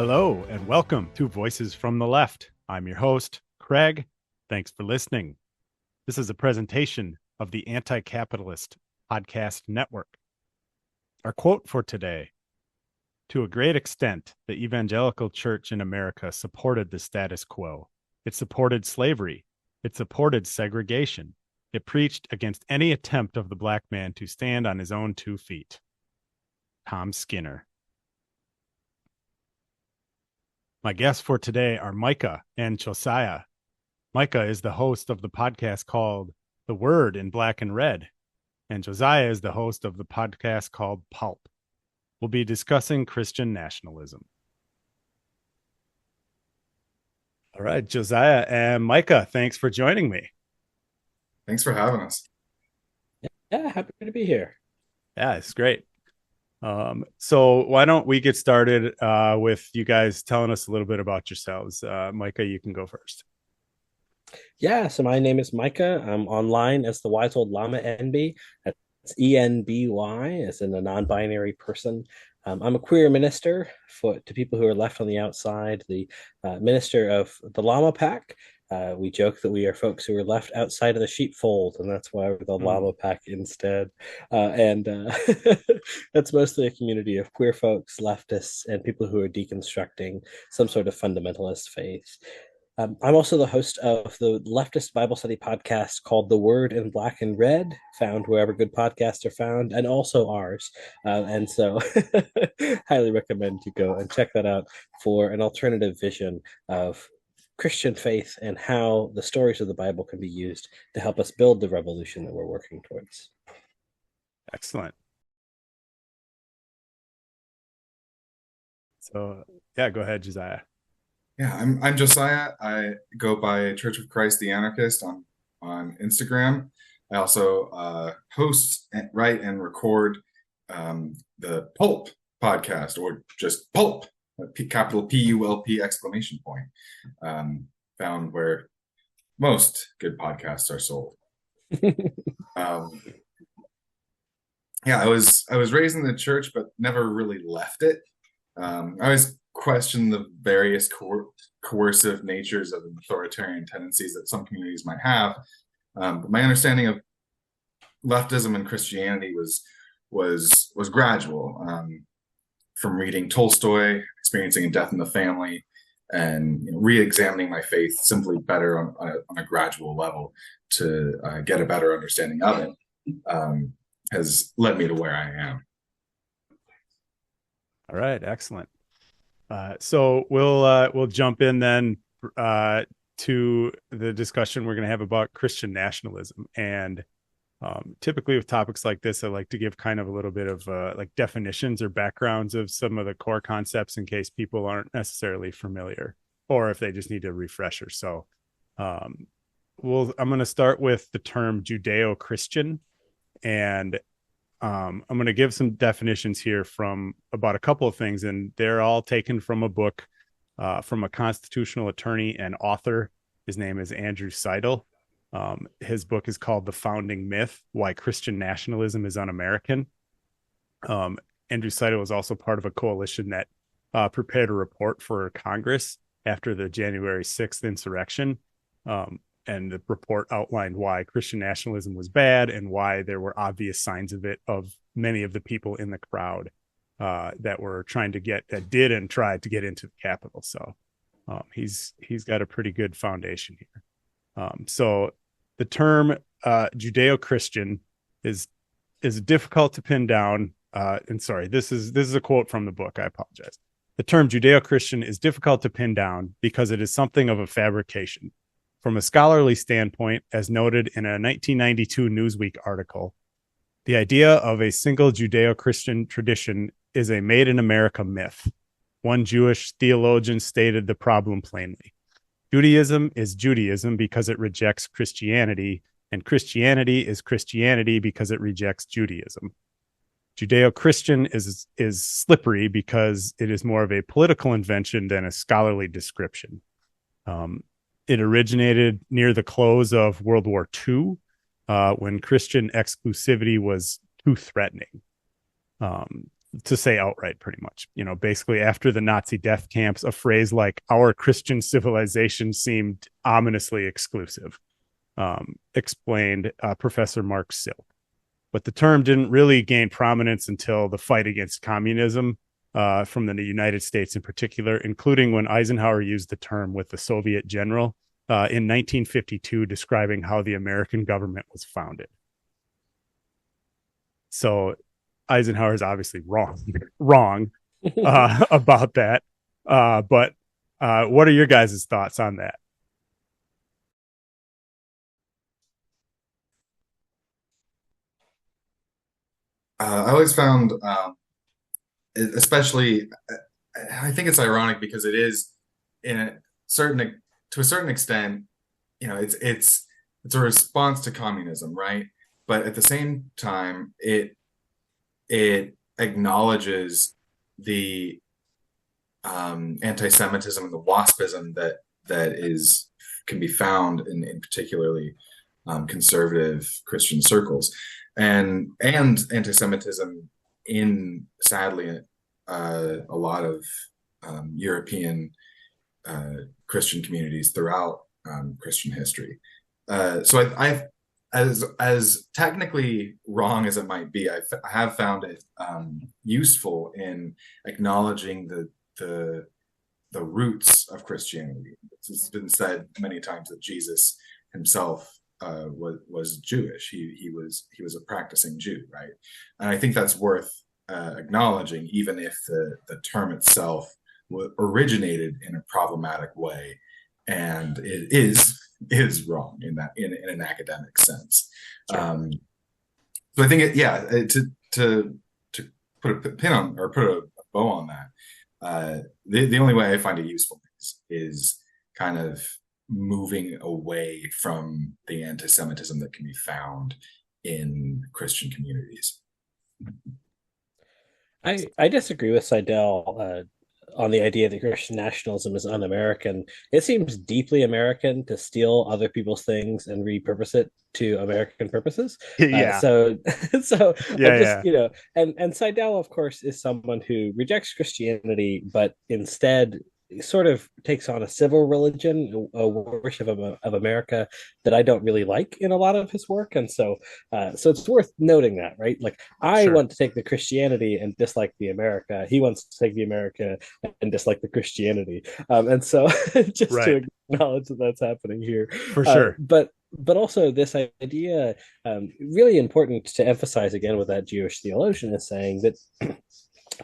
Hello and welcome to Voices from the Left. I'm your host, Kraig. Thanks for listening. This is a presentation of the Anti-Capitalist Podcast Network. Our quote for today: to a great extent, the evangelical church in America supported the status quo. It supported slavery. It supported segregation. It preached against any attempt of the black man to stand on his own 2 feet. Tom Skinner. My guests for today are Micah and Josiah. Micah is the host of the podcast called The Word in Black and Red, and Josiah is the host of the podcast called PULP. We'll be discussing Christian nationalism. All right, Josiah and Micah, thanks for joining me. Thanks for having us. Yeah, happy to be here. Yeah, it's great. So why don't we get started with you guys telling us a little bit about yourselves. Micah, you can go first. Yeah, so my name is Micah. I'm online as the Wise Old Llama NB. That's ENBY, as in a non-binary person. I'm a queer minister to people who are left on the outside, the minister of the Llama Pack. We joke that we are folks who are left outside of the sheepfold, and that's why we're the Llama Pack instead. And that's mostly a community of queer folks, leftists, and people who are deconstructing some sort of fundamentalist faith. I'm also the host of the leftist Bible study podcast called The Word in Black and Red, found wherever good podcasts are found, and also ours. And so highly recommend you go and check that out for an alternative vision of Christian faith and how the stories of the Bible can be used to help us build the revolution that we're working towards. Excellent. So, yeah, go ahead, Josiah. Yeah, I'm Josiah. I go by Church of Christ the Anarchist on Instagram. I also host, write, and record the PULP podcast, or just PULP, capital PULP exclamation point, found where most good podcasts are sold. Yeah, I was raised in the church, but never really left it. I always question the various coercive natures of authoritarian tendencies that some communities might have. But my understanding of leftism and Christianity was gradual, from reading Tolstoy, experiencing a death in the family, and re-examining my faith simply better on a gradual level to get a better understanding of it, has led me to where I am. All right, excellent. So we'll jump in then to the discussion we're going to have about Christian nationalism. And typically with topics like this, I like to give kind of a little bit of like definitions or backgrounds of some of the core concepts in case people aren't necessarily familiar, or if they just need a refresher. So I'm going to start with the term Judeo-Christian, and I'm going to give some definitions here from about a couple of things, and they're all taken from a book from a constitutional attorney and author. His name is Andrew Seidel. His book is called The Founding Myth: Why Christian Nationalism is Un-American. Andrew Seidel was also part of a coalition that prepared a report for Congress after the January 6th insurrection. And the report outlined why Christian nationalism was bad and why there were obvious signs of it of many of the people in the crowd that were trying to tried to get into the Capitol. So he's got a pretty good foundation here. So the term Judeo-Christian is difficult to pin down. And sorry, this is a quote from the book. I apologize. The term Judeo-Christian is difficult to pin down because it is something of a fabrication. From a scholarly standpoint, as noted in a 1992 Newsweek article, the idea of a single Judeo-Christian tradition is a made-in-America myth. One Jewish theologian stated the problem plainly. Judaism is Judaism because it rejects Christianity, and Christianity is Christianity because it rejects Judaism. Judeo-Christian is slippery because it is more of a political invention than a scholarly description. It originated near the close of World War II, when Christian exclusivity was too threatening. to say outright, pretty much. Basically after the Nazi death camps, a phrase like "our Christian civilization" seemed ominously exclusive, explained Professor Mark Silk. But the term didn't really gain prominence until the fight against communism, from the United States in particular, including when Eisenhower used the term with the Soviet general in 1952, describing how the American government was founded. So Eisenhower is obviously wrong about that. But what are your guys' thoughts on that? I always found, especially, I think it's ironic because it is in a certain to a certain extent, it's a response to communism, right? But at the same time, it acknowledges the anti-Semitism and the WASPism that is can be found in particularly conservative Christian circles, and anti-Semitism in, sadly, a lot of European Christian communities throughout Christian history. So I as technically wrong as it might be, I have found it useful in acknowledging the roots of Christianity. It's been said many times that Jesus himself was Jewish. He was a practicing Jew, right? And I think that's worth acknowledging, even if the term itself originated in a problematic way, and it is wrong in an academic sense. Sure. So I think to put a pin on, or put a bow on that, the only way I find it useful is kind of moving away from the anti-Semitism that can be found in Christian communities. I disagree with Seidel on the idea that Christian nationalism is un-American. It seems deeply American to steal other people's things and repurpose it to American purposes. Yeah. So yeah, I just, and Seidel, of course, is someone who rejects Christianity, but instead sort of takes on a civil religion, a worship of America that I don't really like in a lot of his work. And so it's worth noting that, right? Like, I want to take the Christianity and dislike the America. He wants to take the America and dislike the Christianity. And so just to acknowledge that that's happening here. For sure. But also this idea, really important to emphasize again with that Jewish theologian, is saying that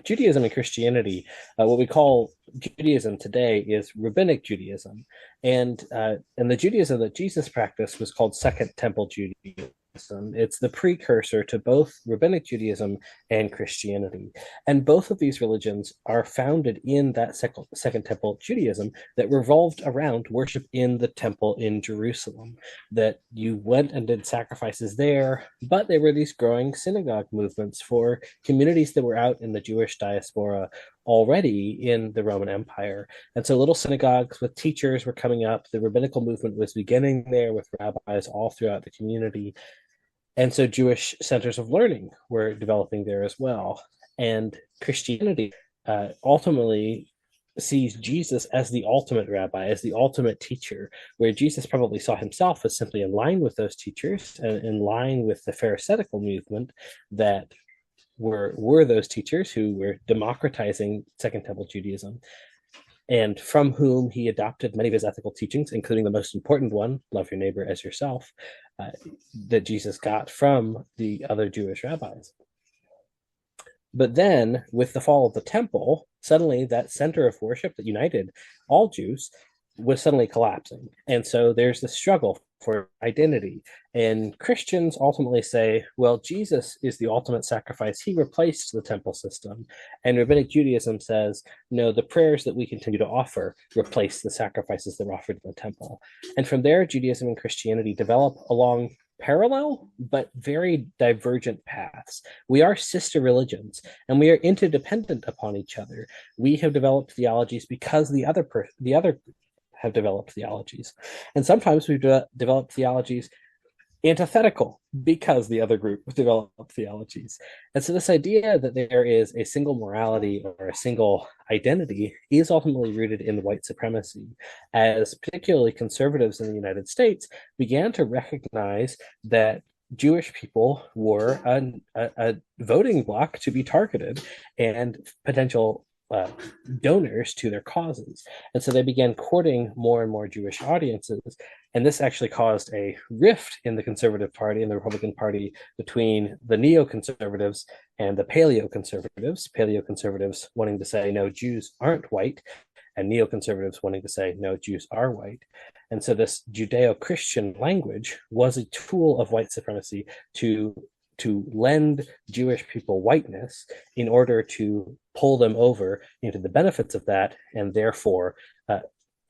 Judaism and Christianity, what we call Judaism today, is rabbinic Judaism, and the Judaism that Jesus practiced was called Second Temple Judaism. It's the precursor to both rabbinic Judaism and Christianity, and both of these religions are founded in that Second Temple Judaism that revolved around worship in the temple in Jerusalem. That you went and did sacrifices there, but there were these growing synagogue movements for communities that were out in the Jewish diaspora already in the Roman Empire. And so little synagogues with teachers were coming up. The rabbinical movement was beginning there with rabbis all throughout the community. And so Jewish centers of learning were developing there as well. And Christianity ultimately sees Jesus as the ultimate rabbi, as the ultimate teacher, where Jesus probably saw himself as simply in line with those teachers and in line with the Pharisaical movement that were those teachers who were democratizing Second Temple Judaism, and from whom he adopted many of his ethical teachings, including the most important one, love your neighbor as yourself, that Jesus got from the other Jewish rabbis. But then, with the fall of the temple, suddenly that center of worship that united all Jews was suddenly collapsing. And so there's this struggle for identity. And Christians ultimately say, well, Jesus is the ultimate sacrifice. He replaced the temple system. And Rabbinic Judaism says, no, the prayers that we continue to offer replace the sacrifices that were offered in the temple. And from there, Judaism and Christianity develop along parallel but very divergent paths. We are sister religions, and we are interdependent upon each other. We have developed theologies because the other have developed theologies, and sometimes we've developed theologies antithetical because the other group developed theologies. And so, this idea that there is a single morality or a single identity is ultimately rooted in white supremacy, as particularly conservatives in the United States began to recognize that Jewish people were a voting bloc to be targeted and potential donors to their causes. And so they began courting more and more Jewish audiences. And this actually caused a rift in the Conservative Party and the Republican Party between the neoconservatives and the paleoconservatives. Paleoconservatives wanting to say, no, Jews aren't white, and neoconservatives wanting to say, no, Jews are white. And so this Judeo-Christian language was a tool of white supremacy to lend Jewish people whiteness in order to pull them over into the benefits of that, and therefore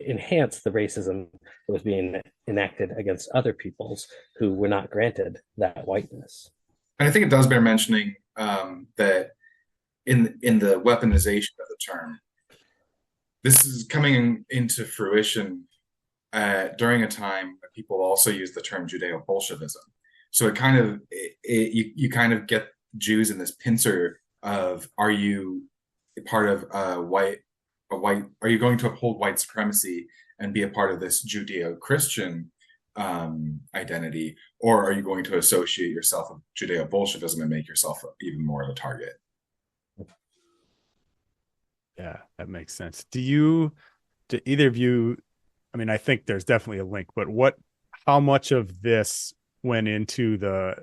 enhance the racism that was being enacted against other peoples who were not granted that whiteness. And I think it does bear mentioning that in the weaponization of the term, this is coming into fruition during a time when people also use the term Judeo-Bolshevism. So you kind of get Jews in this pincer of, are you part of are you going to uphold white supremacy and be a part of this Judeo-Christian identity, or are you going to associate yourself with Judeo-Bolshevism and make yourself even more of a target? Yeah, that makes sense. Do either of you, I mean, I think there's definitely a link, but how much of this went into the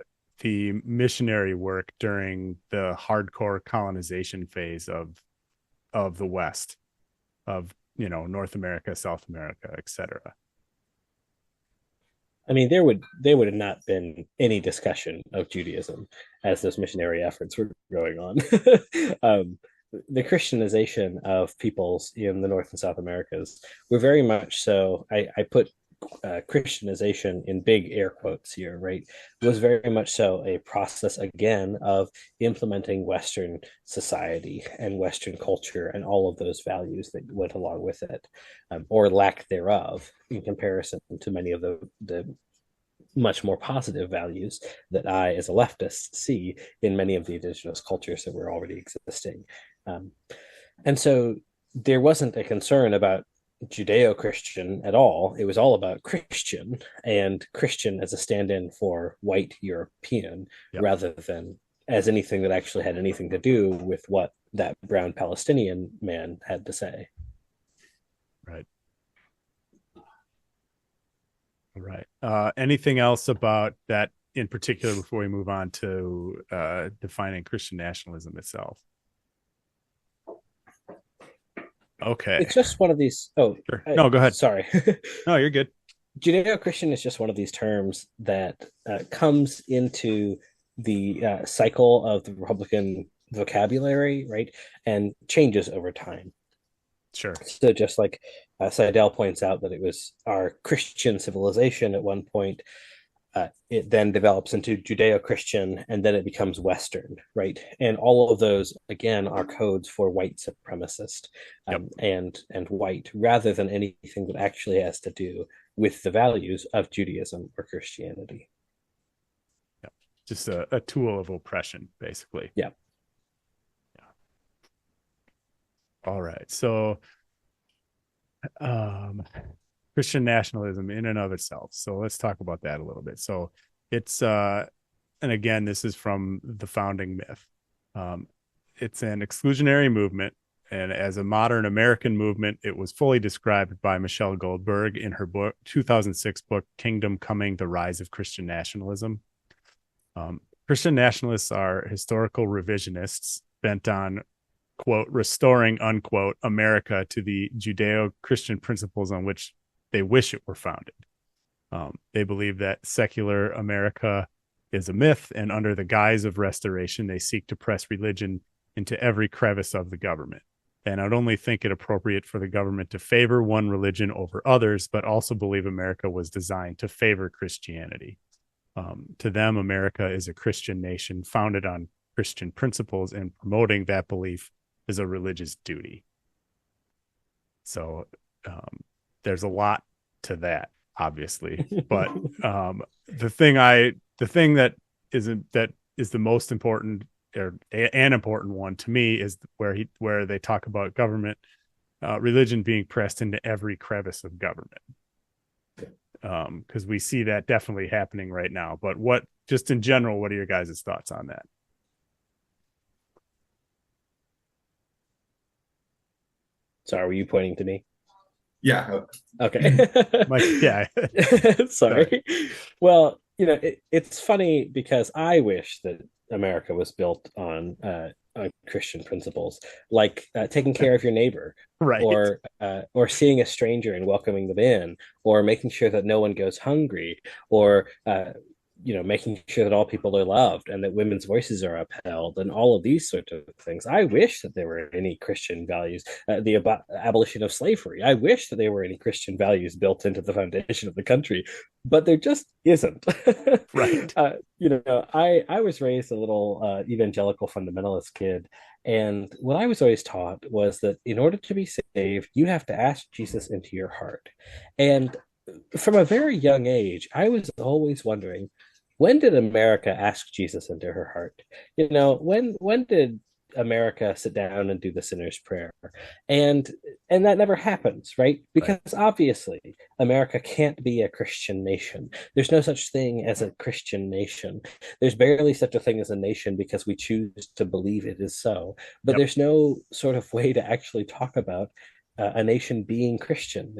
missionary work during the hardcore colonization phase of the West, of North America, South America, etc.? I mean, there would have not been any discussion of Judaism as those missionary efforts were going on. The Christianization of peoples in the North and South Americas were very much so. I put Christianization in big air quotes here, right? Was very much so a process again of implementing Western society and Western culture and all of those values that went along with it, or lack thereof, in comparison to many of the much more positive values that I, as a leftist, see in many of the indigenous cultures that were already existing. Um, and so there wasn't a concern about Judeo-Christian at all. It was all about Christian, and Christian as a stand-in for white European, Yep. rather than as anything that actually had anything to do with what that brown Palestinian man had to say. Right. Right. Anything else about that in particular before we move on to defining Christian nationalism itself? Okay. It's just one of these. Oh, Sure. No, go ahead. Sorry. No, you're good. Judeo-Christian is just one of these terms that comes into the cycle of the Republican vocabulary, right, and changes over time. Sure. So just like Seidel points out that it was our Christian civilization at one point, it then develops into Judeo-Christian, and then it becomes Western, right? And all of those, again, are codes for white supremacist and white, rather than anything that actually has to do with the values of Judaism or Christianity. Yeah. Just a tool of oppression, basically. Yeah. All right. So Christian nationalism in and of itself. So let's talk about that a little bit. So it's and again, this is from the founding myth. It's an exclusionary movement, and as a modern American movement, it was fully described by Michelle Goldberg in her 2006 book, Kingdom Coming: The Rise of Christian Nationalism. Christian nationalists are historical revisionists bent on, quote, restoring, unquote, America to the Judeo-Christian principles on which they wish it were founded. They believe that secular America is a myth, and under the guise of restoration, they seek to press religion into every crevice of the government. They not only think it appropriate for the government to favor one religion over others, but also believe America was designed to favor Christianity. To them, America is a Christian nation founded on Christian principles, and promoting that belief is a religious duty. So there's a lot to that. obviously. But the thing that is the most important, or an important one to me, is where they talk about government, religion being pressed into every crevice of government. Because we see that definitely happening right now. But just in general, what are your guys' thoughts on that? Sorry, were you pointing to me? Yeah. Okay. Yeah. Sorry. Well, it's funny because I wish that America was built on Christian principles, like taking care of your neighbor, right, or seeing a stranger and welcoming them in, or making sure that no one goes hungry, or making sure that all people are loved and that women's voices are upheld, and all of these sorts of things. I wish that there were any Christian values, the abolition of slavery. I wish that there were any Christian values built into the foundation of the country, but there just isn't. right. I was raised a little evangelical fundamentalist kid. And what I was always taught was that in order to be saved, you have to ask Jesus into your heart. And from a very young age, I was always wondering, when did America ask Jesus into her heart? When did America sit down and do the sinner's prayer? And that never happens, right? Because obviously America can't be a Christian nation. There's no such thing as a Christian nation. There's barely such a thing as a nation because we choose to believe it is so. But there's no sort of way to actually talk about a nation being Christian.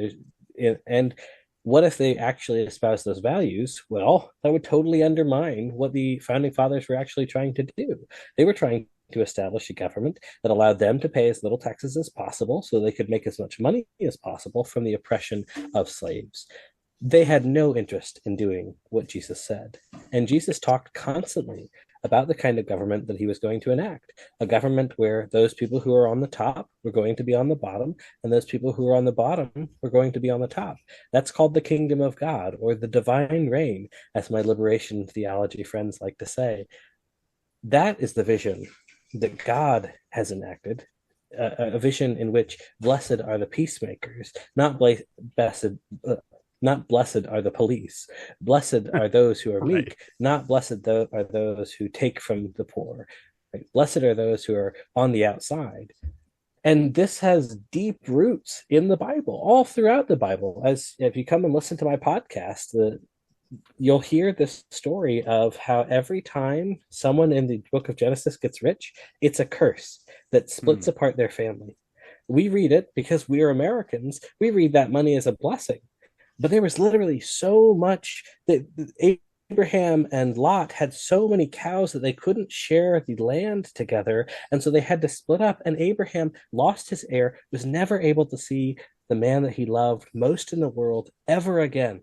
And what if they actually espouse those values? Well, that would totally undermine what the founding fathers were actually trying to do. They were trying to establish a government that allowed them to pay as little taxes as possible so they could make as much money as possible from the oppression of slaves. They had no interest in doing what Jesus said. And Jesus talked constantly about the kind of government that he was going to enact, a government where those people who are on the top were going to be on the bottom, and those people who are on the bottom were going to be on the top. That's called the kingdom of God, or the divine reign, as my liberation theology friends like to say. That is the vision that God has enacted, a vision in which blessed are the peacemakers, not blessed. Not blessed are the police. Blessed are those who are meek, right. Not blessed are those who take from the poor. Right? Blessed are those who are on the outside. And this has deep roots in the Bible, all throughout the Bible. As if you come and listen to my podcast, you'll hear this story of how every time someone in the book of Genesis gets rich, it's a curse that splits apart their family. We read it because we are Americans. We read that money as a blessing. But there was literally so much that Abraham and Lot had so many cows that they couldn't share the land together. And so they had to split up. And Abraham lost his heir, was never able to see the man that he loved most in the world ever again.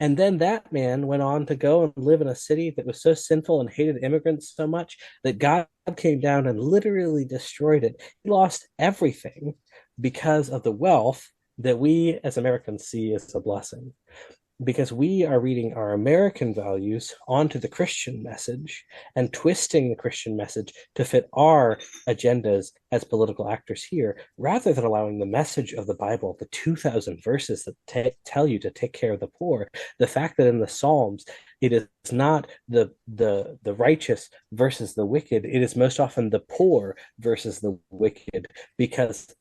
And then that man went on to go and live in a city that was so sinful and hated immigrants so much that God came down and literally destroyed it. He lost everything because of the wealth that we as Americans see as a blessing, because we are reading our American values onto the Christian message and twisting the Christian message to fit our agendas as political actors here, rather than allowing the message of the Bible, the 2,000 verses that tell you to take care of the poor, the fact that in the Psalms, it is not the righteous versus the wicked, it is most often the poor versus the wicked, because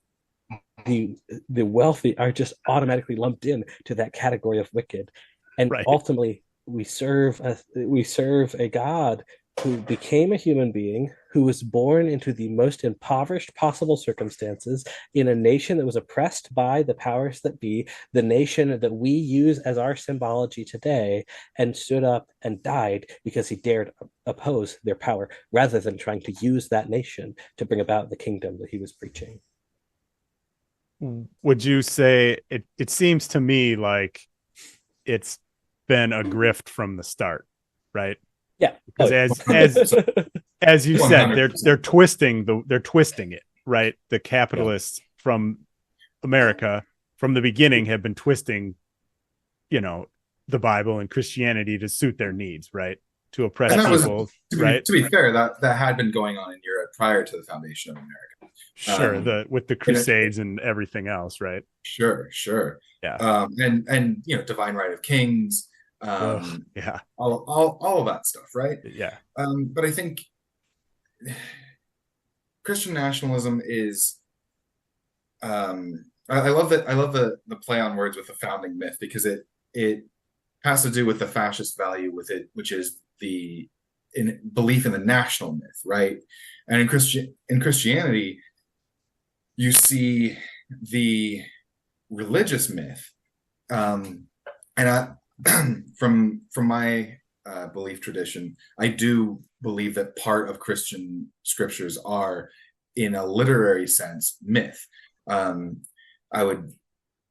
the wealthy are just automatically lumped in to that category of wicked. And right. Ultimately we serve a God who became a human being, who was born into the most impoverished possible circumstances in a nation that was oppressed by the powers that be, the nation that we use as our symbology today, and stood up and died because he dared oppose their power rather than trying to use that nation to bring about the kingdom that he was preaching. Would you say it seems to me like it's been a grift from the start, right? Yeah. Because as you said, they're twisting it, right? The capitalists from America from the beginning have been twisting, the Bible and Christianity to suit their needs, right? to oppress And that was, people, right? to be fair, that had been going on in Europe prior to the foundation of America. Sure, the with the You know, Crusades and everything else, right? sure. Yeah. And divine right of kings, Ugh, yeah. all of that stuff, right? Yeah. But I think Christian nationalism is I love that. I love the play on words with the founding myth, because it has to do with the fascist value with it, which is the in belief in the national myth, right? And in Christianity, you see the religious myth, and from my belief tradition, I do believe that part of Christian scriptures are, in a literary sense, myth. Um, I would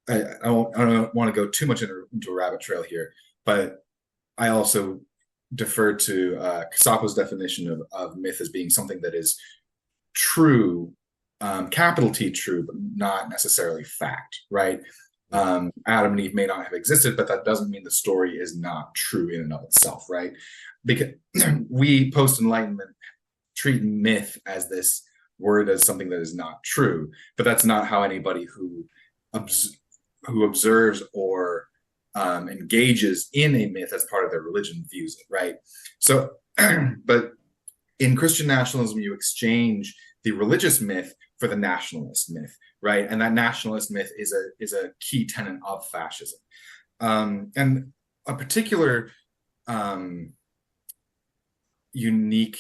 I don't want to go too much into a rabbit trail here, but I also defer to Casapo's definition of myth as being something that is true, capital T true, but not necessarily fact, right? Adam and Eve may not have existed, but that doesn't mean the story is not true in and of itself, right? Because we post Enlightenment treat myth as this word as something that is not true, but that's not how anybody who observes or engages in a myth as part of their religion views it, right? So, but in Christian nationalism, you exchange the religious myth for the nationalist myth, right? And that nationalist myth is a key tenet of fascism. And a particular unique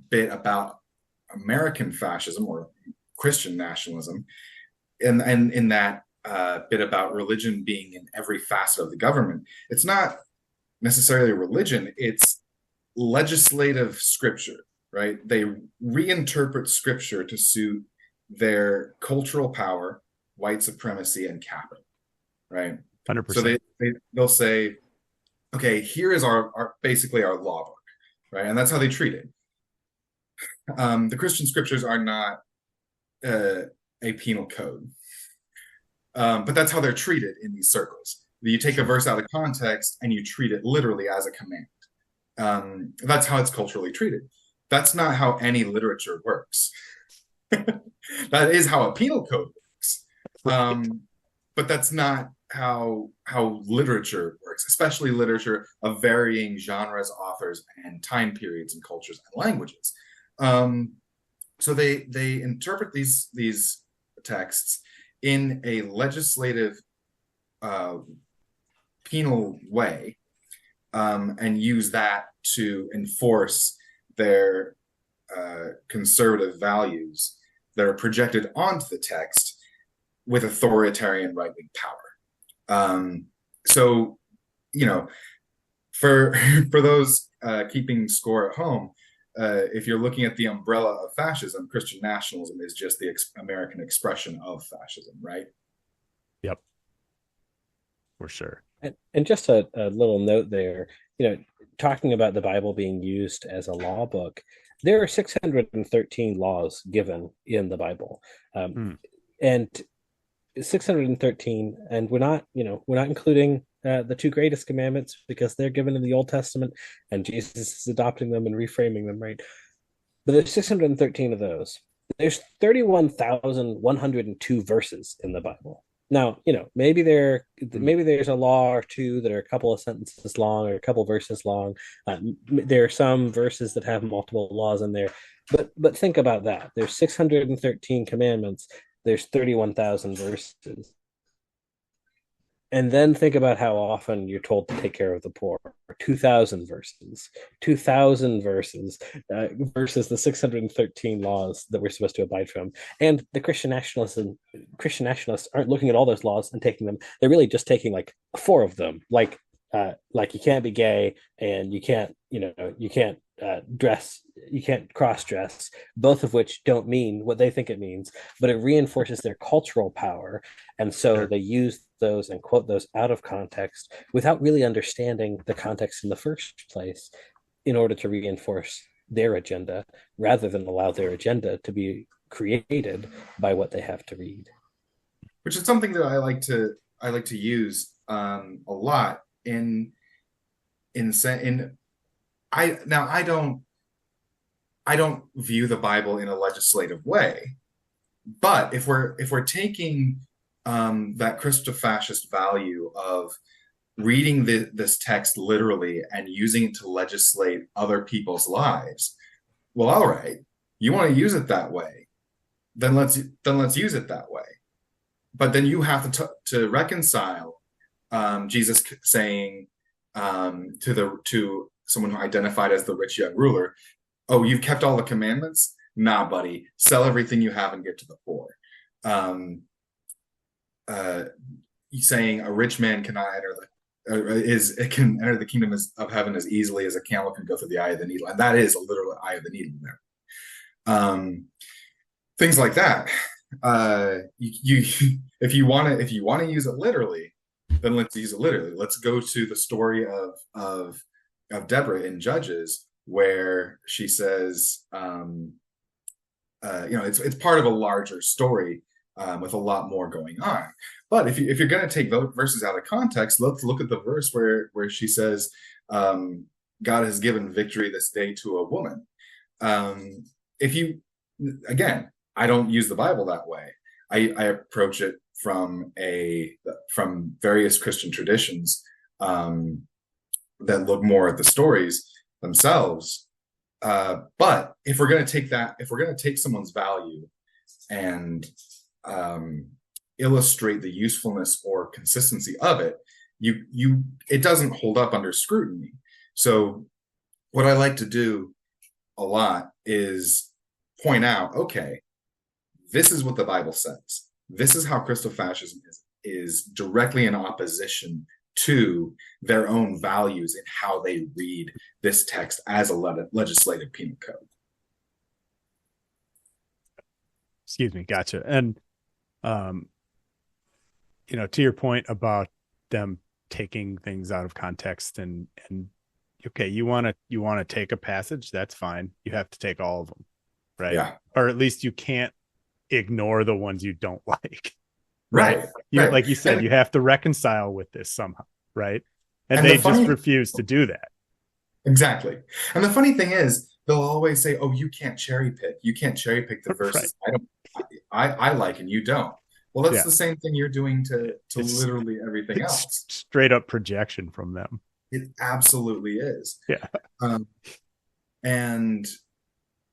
bit about American fascism or Christian nationalism, and in that bit about religion being in every facet of the government, it's not necessarily religion, it's legislative scripture, right? They reinterpret scripture to suit their cultural power, white supremacy, and capital, right? 100%. So they'll say, okay, here is our basically our law book, right? And that's how they treat it. The Christian scriptures are not a penal code, but that's how they're treated in these circles. You take a verse out of context and you treat it literally as a command. That's how it's culturally treated. That's not how any literature works. That is how a penal code works, but that's not how literature works, especially literature of varying genres, authors, and time periods, and cultures and languages. So they interpret these texts in a legislative, penal way, and use that to enforce their conservative values that are projected onto the text with authoritarian right-wing power. So, for those keeping score at home, if you're looking at the umbrella of fascism, Christian nationalism is just the American expression of fascism, right? Yep, for sure. And just a little note there, talking about the Bible being used as a law book, there are 613 laws given in the Bible, and 613, and we're not including the two greatest commandments, because they're given in the Old Testament, and Jesus is adopting them and reframing them, right? But there's 613 of those. There's 31,102 verses in the Bible. Now, maybe there's a law or two that are a couple of sentences long or a couple of verses long. There are some verses that have multiple laws in there, but think about that. There's 613 commandments. There's 31,000 verses. And then think about how often you're told to take care of the poor. 2,000 verses, versus the 613 laws that we're supposed to abide from. And the Christian nationalists aren't looking at all those laws and taking them. They're really just taking like 4 of them, like you can't be gay, and you can't dress, you can't cross dress, both of which don't mean what they think it means, but it reinforces their cultural power. And so they use those and quote those out of context without really understanding the context in the first place, in order to reinforce their agenda, rather than allow their agenda to be created by what they have to read. Which is something that I like to use a lot in I don't view the Bible in a legislative way, but if we're taking that Christo-fascist value of reading this text literally and using it to legislate other people's lives, well, all right, you want to use it that way, then let's use it that way. But then you have to reconcile Jesus saying to someone who identified as the rich young ruler, "Oh, you've kept all the commandments? Nah, buddy, sell everything you have and get to the poor." Um, uh, saying a rich man cannot enter it can enter the kingdom of heaven as easily as a camel can go through the eye of the needle, and that is a literal eye of the needle there. Things like that. If you want to use it literally, then let's use it literally. Let's go to the story of Deborah in Judges, where she says, it's part of a larger story with a lot more going on. But if you're going to take verses out of context, let's look at the verse where she says, God has given victory this day to a woman. Again, I don't use the Bible that way. I approach it from various Christian traditions that look more at the stories themselves. But if we're going to take someone's value and illustrate the usefulness or consistency of it, it doesn't hold up under scrutiny. So what I like to do a lot is point out, okay, this is what the Bible says. This is how Christofascism is directly in opposition to their own values and how they read this text as a legislative penal code. Excuse me, gotcha. And to your point about them taking things out of context and okay, you want to take a passage, that's fine. You have to take all of them, right? Yeah. Or at least you can't ignore the ones you don't like. Right. Right. Like you said, you have to reconcile with this somehow, right? And they just refuse to do that. Exactly. And the funny thing is, they'll always say, "Oh, you can't cherry pick. You can't cherry pick the verses I like and you don't." Well, that's the same thing you're doing to literally everything else. Straight up projection from them. It absolutely is. Yeah. And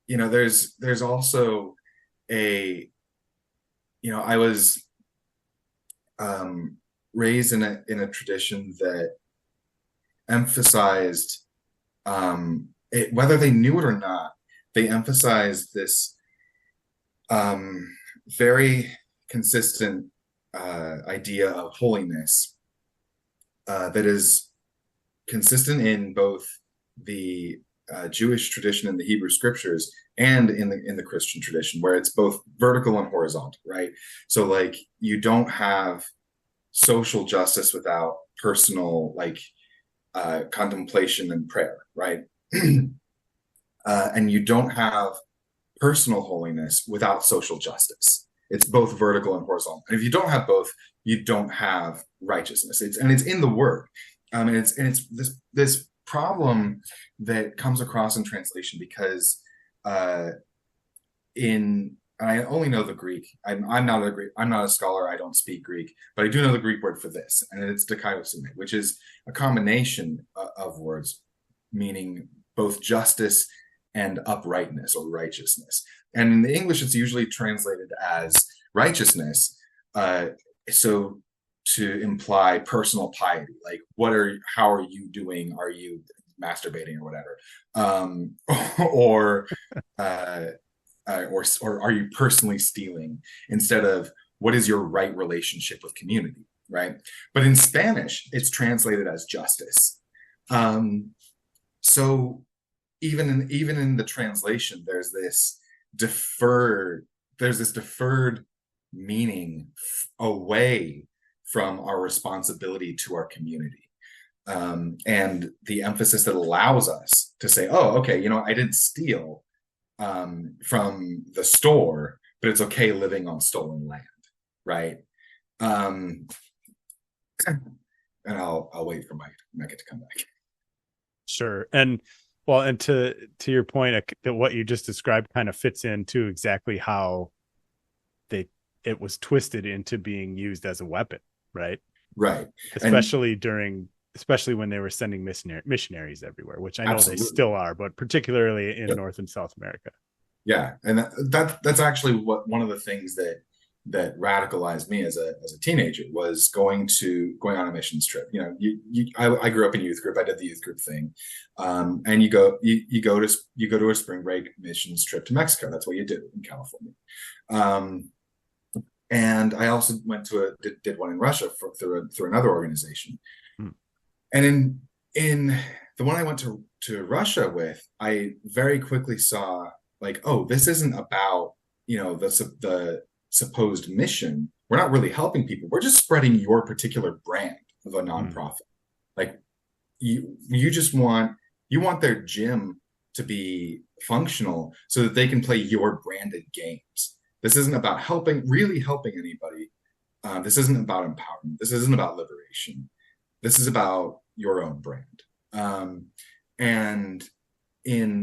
there's also I was raised in a tradition that emphasized, whether they knew it or not, they emphasized this very consistent idea of holiness that is consistent in both the Jewish tradition and the Hebrew scriptures and in the Christian tradition, where it's both vertical and horizontal, right? So like you don't have social justice without personal contemplation and prayer, right? And you don't have personal holiness without social justice. It's both vertical and horizontal. And if you don't have both, you don't have righteousness. It's in the word. And it's this problem that comes across in translation because I only know the Greek. I'm not a scholar. I don't speak Greek, but I do know the Greek word for this, and it's dikaiosune, which is a combination of words meaning both justice and uprightness or righteousness. And in the English, it's usually translated as righteousness. So to imply personal piety, like how are you doing? Are you masturbating or whatever? Or are you personally stealing, instead of what is your right relationship with community, right? But in Spanish, it's translated as justice. So even in the translation, there's this deferred meaning away from our responsibility to our community, and the emphasis that allows us to say, "Oh, okay, I didn't steal from the store, but it's okay living on stolen land," right? And I'll wait for Micah to come back. Sure. And Well, and to your point, that what you just described kind of fits into exactly how they it was twisted into being used as a weapon, right? Right. And Especially when they were sending missionaries everywhere, which I know they absolutely. still are, but particularly in Yep. North and South America. Yeah. And that's actually what one of the things that radicalized me as a teenager was going on a missions trip. You know, I grew up in youth group. I did the youth group thing, and you go to a spring break missions trip to Mexico. That's what you do in California. Um, and I also did one in Russia through another organization. Hmm. And in the one I went to Russia with, I very quickly saw like, oh, this isn't about, you know, the supposed mission. We're not really helping people. We're just spreading your particular brand of a Hmm. nonprofit. Like you just want their gym to be functional so that they can play your branded games. This isn't about really helping anybody. This isn't about empowerment. This isn't about liberation. This is about your own brand. And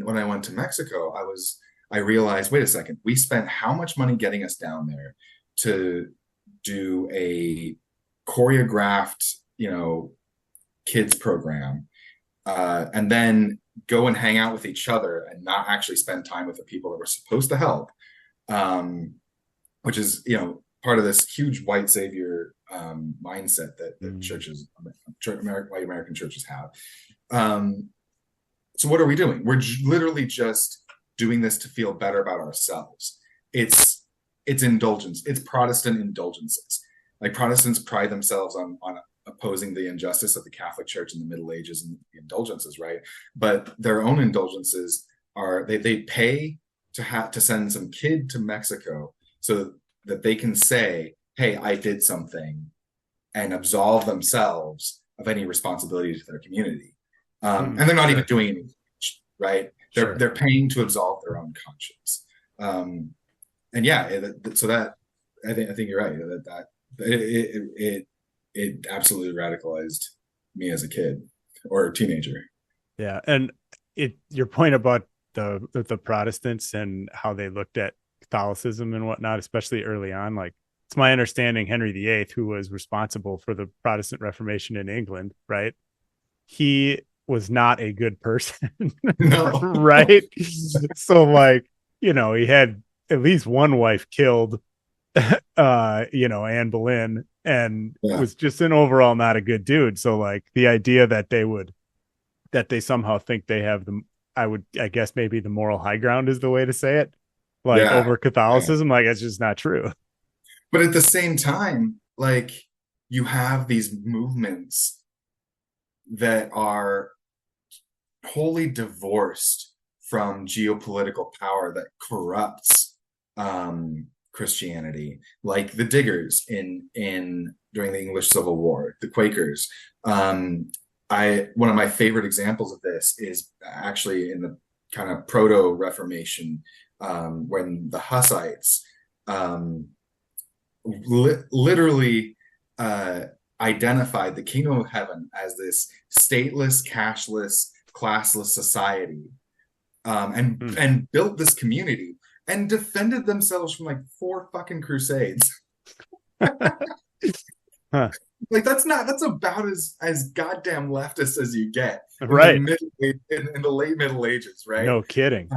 when I went to Mexico, I realized, wait a second, we spent how much money getting us down there to do a choreographed, you know, kids program, and then go and hang out with each other and not actually spend time with the people that we're supposed to help, um, which is, you know, part of this huge white savior mindset that Hmm. white American churches have. Um, so what are we doing? We're literally just doing this to feel better about ourselves. It's indulgence. It's Protestant indulgences. Like Protestants pride themselves on opposing the injustice of the Catholic Church in the Middle Ages and the indulgences, right? But their own indulgences are they pay to send some kid to Mexico so that they can say, "Hey, I did something," and absolve themselves of any responsibility to their community. Hmm. And they're not even Sure. doing anything, right? Sure. They're paying to absolve their own conscience. Um, and yeah, so that I think you're right that it absolutely radicalized me as a kid or a teenager. Yeah, and your point about the Protestants and how they looked at Catholicism and whatnot, especially early on, like it's my understanding Henry VIII, who was responsible for the Protestant Reformation in England, right? He was not a good person, No. right? So like, he had at least one wife killed, Anne Boleyn, and Yeah. was just an overall not a good dude. So like the idea that they somehow think they have I guess maybe the moral high ground is the way to say it, like Yeah. over Yeah. Catholicism, like it's just not true. But at the same time, like you have these movements that are wholly divorced from geopolitical power that corrupts Christianity, like the Diggers in during the English Civil War, the Quakers. I One of my favorite examples of this is actually in the kind of proto Reformation, when the Hussites literally uh, identified the kingdom of heaven as this stateless, cashless, classless society, Hmm. and built this community and defended themselves from like 4 fucking crusades. Huh. Like that's about as goddamn leftist as you get in Right. in the late Middle Ages, right? No kidding.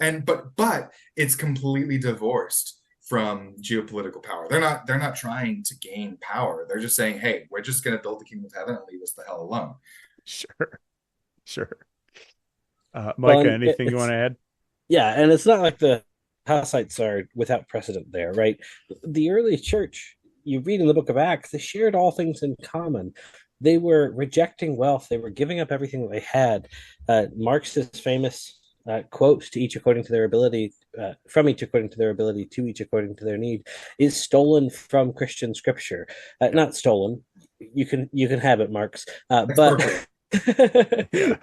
And but it's completely divorced from geopolitical power. They're not trying to gain power. They're just saying, hey, we're just going to build the kingdom of heaven and leave us the hell alone. Sure. Sure. Well, Micah, and anything you want it's to add? yeah, and it's not like the Hussites are without precedent there, right? The early church, you read in the book of Acts, they shared all things in common. They were rejecting wealth, they were giving up everything that they had. Marx's famous quote, to each according to their ability, from each according to their ability, to each according to their need, is stolen from Christian scripture. Yeah. Not stolen. You can have it, Marx. But Expropriate. Yeah.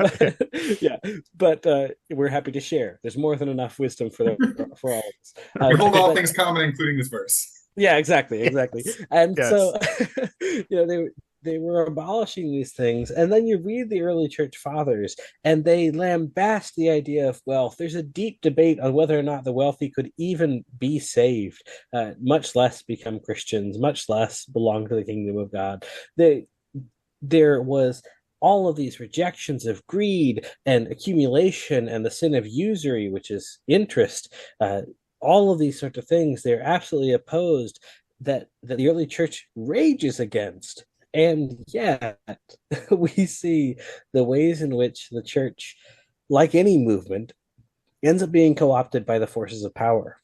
yeah, but we're happy to share. There's more than enough wisdom for all of us. We hold all But things common, including this verse. yeah, exactly. Yes. And Yes. so, they they were abolishing these things. And then you read the early church fathers, and they lambast the idea of wealth. There's a deep debate on whether or not the wealthy could even be saved, much less become Christians, much less belong to the kingdom of God. There was all of these rejections of greed and accumulation and the sin of usury, which is interest. All of these sorts of things, they're absolutely opposed, that the early church rages against. And yet, we see the ways in which the church, like any movement, ends up being co opted by the forces of power.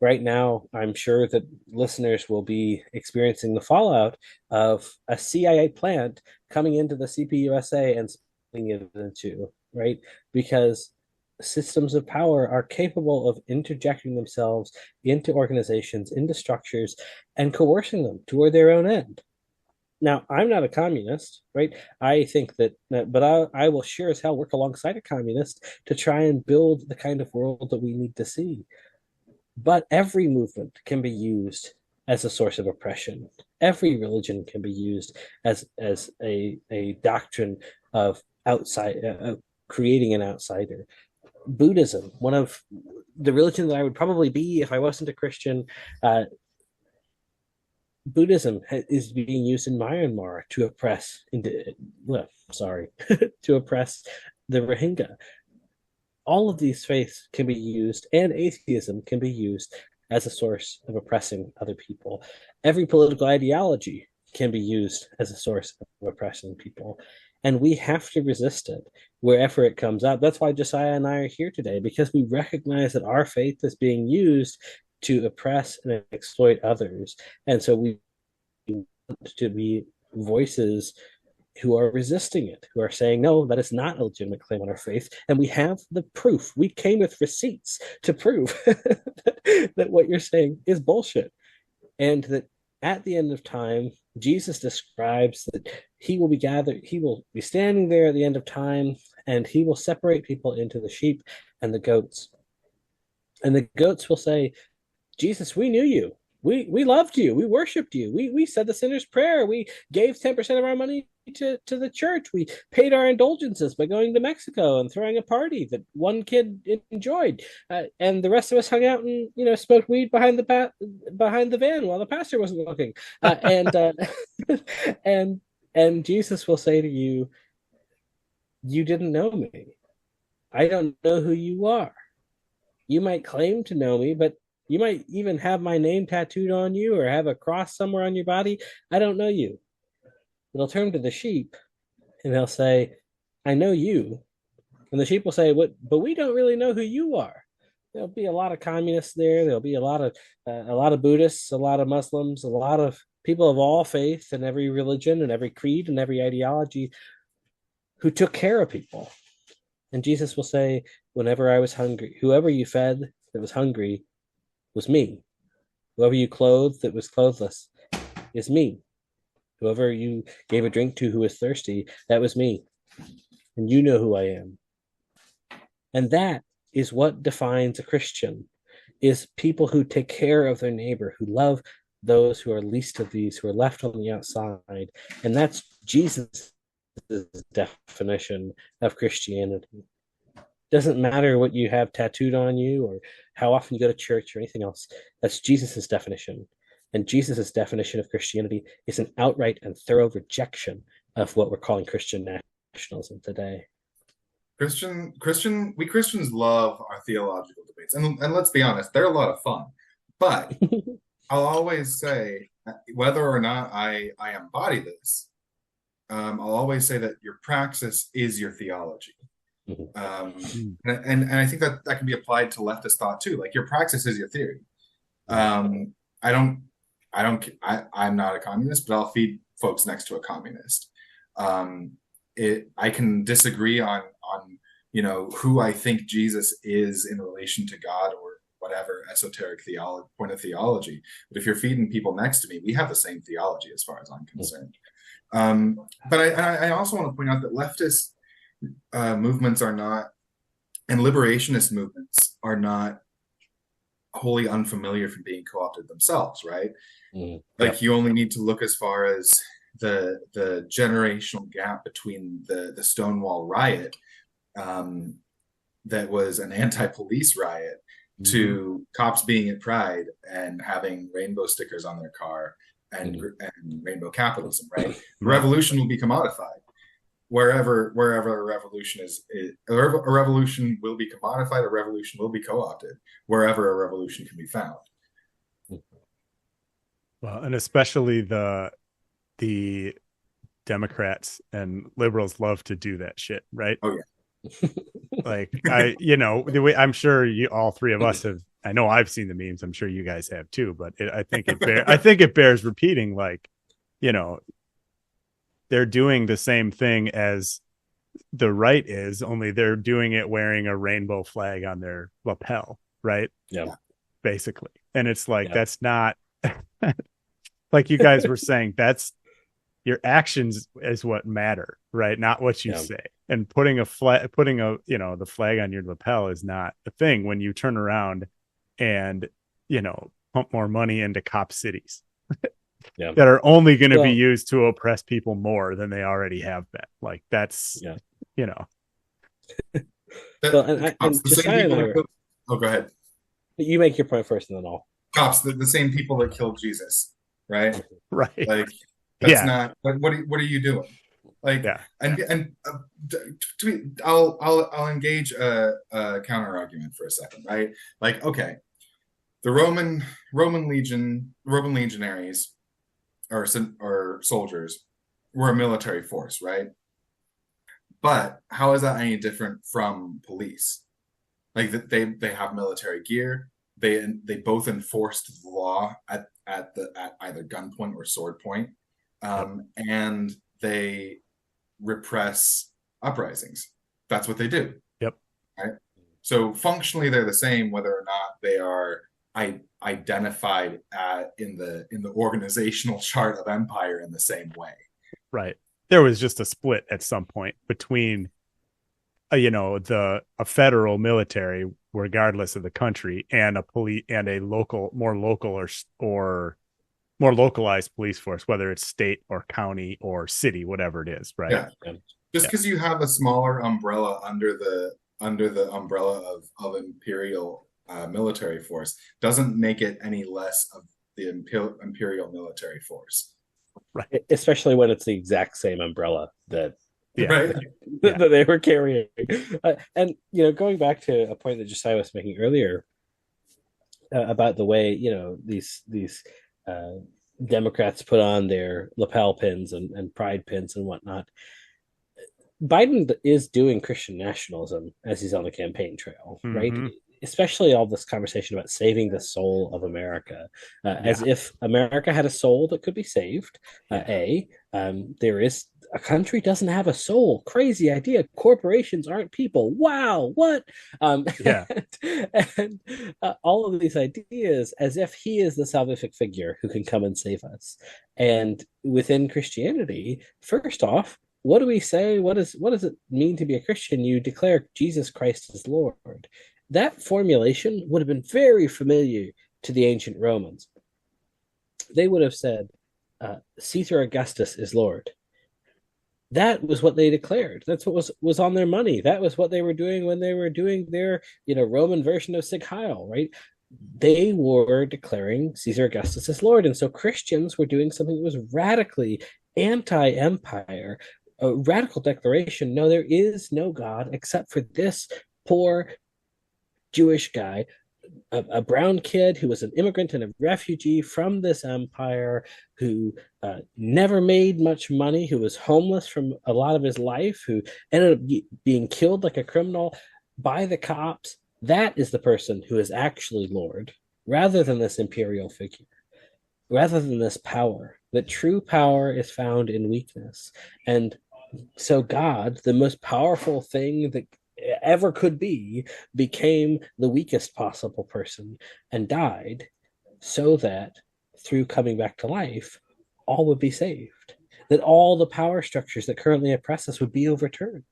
Right now, I'm sure that listeners will be experiencing the fallout of a CIA plant coming into the CPUSA and splitting it into, right? Because systems of power are capable of interjecting themselves into organizations, into structures, and coercing them toward their own end. Now, I'm not a communist, right? I think that, but I will sure as hell work alongside a communist to try and build the kind of world that we need to see. But every movement can be used as a source of oppression. Every religion can be used as a doctrine of outside creating an outsider. Buddhism, one of the religion that I would probably be if I wasn't a Christian, Buddhism is being used in Myanmar to oppress, to oppress the Rohingya. All of these faiths can be used, and atheism can be used as a source of oppressing other people. Every political ideology can be used as a source of oppressing people. And we have to resist it wherever it comes up. That's why Josiah and I are here today, because we recognize that our faith is being used to oppress and exploit others. And so we want to be voices who are resisting it, who are saying, no, that is not a legitimate claim on our faith. And we have the proof. We came with receipts to prove that what you're saying is bullshit. And that at the end of time, Jesus describes that he will be standing there at the end of time, and he will separate people into the sheep and the goats. And the goats will say, Jesus, we knew you. We loved you. We worshiped you. We said the sinner's prayer. We gave 10% of our money to the church. We paid our indulgences by going to Mexico and throwing a party that one kid enjoyed, and the rest of us hung out and smoked weed behind the van while the pastor wasn't looking. And Jesus will say to you, "You didn't know me. I don't know who you are. You might claim to know me, but you might even have my name tattooed on you or have a cross somewhere on your body. I don't know you." They'll turn to the sheep and they'll say, "I know you." And the sheep will say, "But we don't really know who you are." There'll be a lot of communists there. There'll be a lot of Buddhists, a lot of Muslims, a lot of people of all faith and every religion and every creed and every ideology who took care of people. And Jesus will say, "Whenever I was hungry, whoever you fed that was hungry was me. Whoever you clothed that was clothless is me. Whoever you gave a drink to who was thirsty, that was me. And you know who I am." And that is what defines a Christian, is people who take care of their neighbor, who love those who are least of these, who are left on the outside. And that's Jesus' definition of Christianity. Doesn't matter what you have tattooed on you or how often you go to church or anything else. That's Jesus's definition. And Jesus's definition of Christianity is an outright and thorough rejection of what we're calling Christian nationalism today. We Christians love our theological debates, and let's be honest, they're a lot of fun. But I'll always say, whether or not I embody this, I'll always say that your praxis is your theology. And I think that can be applied to leftist thought too. Like, your praxis is your theory. I'm not a communist, but I'll feed folks next to a communist. I can disagree on who I think Jesus is in relation to God or whatever esoteric point of theology. But if you're feeding people next to me, we have the same theology as far as I'm concerned. But I also want to point out that leftist movements are not, and liberationist movements are not wholly unfamiliar from being co-opted themselves, right? Like, you only need to look as far as the generational gap between the Stonewall riot, that was an anti-police riot, to cops being at Pride and having rainbow stickers on their car and rainbow capitalism, right? The revolution will be commodified. Wherever a revolution a revolution will be commodified, a revolution will be co-opted wherever a revolution can be found. Well, and especially the Democrats and liberals love to do that shit, right? Oh yeah. Like the way I'm sure all three of us have. I know I've seen the memes. I'm sure you guys have too. But I think it bears repeating. Like, they're doing the same thing as the right is, only they're doing it wearing a rainbow flag on their lapel, right? Yeah, basically. And it's like that's not like you guys were saying. That's your actions is what matter, right? Not what you say. And putting the flag on your lapel is not a thing when you turn around and pump more money into cop cities that are only going to be used to oppress people more than they already have been. Like that's Well, and Josiah, go ahead. You make your point first, and then I'll. Cops, the same people that killed Jesus, right? Right. Like that's not. Like, what are you doing? Like, I'll engage a counter argument for a second, right? Like, okay, the Roman legionaries or soldiers were a military force, right? But how is that any different from police? Like that they have military gear. They both enforced the law at either gunpoint or sword point, and they repress uprisings. That's what they do. Yep. Right. So functionally, they're the same, whether or not they are identified in the organizational chart of empire in the same way. Right. There was just a split at some point between, a federal military, regardless of the country, and a police and a more local or more localized police force, whether it's state or county or city, whatever it is, right? Yeah. Just because you have a smaller umbrella under the umbrella of imperial military force doesn't make it any less of the imperial military force. Right. Especially when it's the exact same umbrella that that they were carrying. And going back to a point that Josiah was making earlier about the way these Democrats put on their lapel pins and pride pins and whatnot. Biden is doing Christian nationalism as he's on the campaign trail, right? Especially all this conversation about saving the soul of America, as if America had a soul that could be saved. There is a country doesn't have a soul. Crazy idea. Corporations aren't people. Wow, what? And all of these ideas, as if he is the salvific figure who can come and save us. And within Christianity, first off, what do we say? What does it mean to be a Christian? You declare Jesus Christ as Lord. That formulation would have been very familiar to the ancient Romans. They would have said, Caesar Augustus is Lord. That was what they declared. That's what was on their money. That was what they were doing when they were doing their Roman version of Sig Heil, right? They were declaring Caesar Augustus as Lord. And so Christians were doing something that was radically anti-empire, a radical declaration. No, there is no God except for this poor Jewish guy, a brown kid who was an immigrant and a refugee from this empire, who never made much money, who was homeless from a lot of his life, who ended up being killed like a criminal by the cops. That is the person who is actually Lord, rather than this imperial figure, rather than this power. That true power is found in weakness. And so God, the most powerful thing that ever could be, became the weakest possible person and died so that through coming back to life, all would be saved, that all the power structures that currently oppress us would be overturned.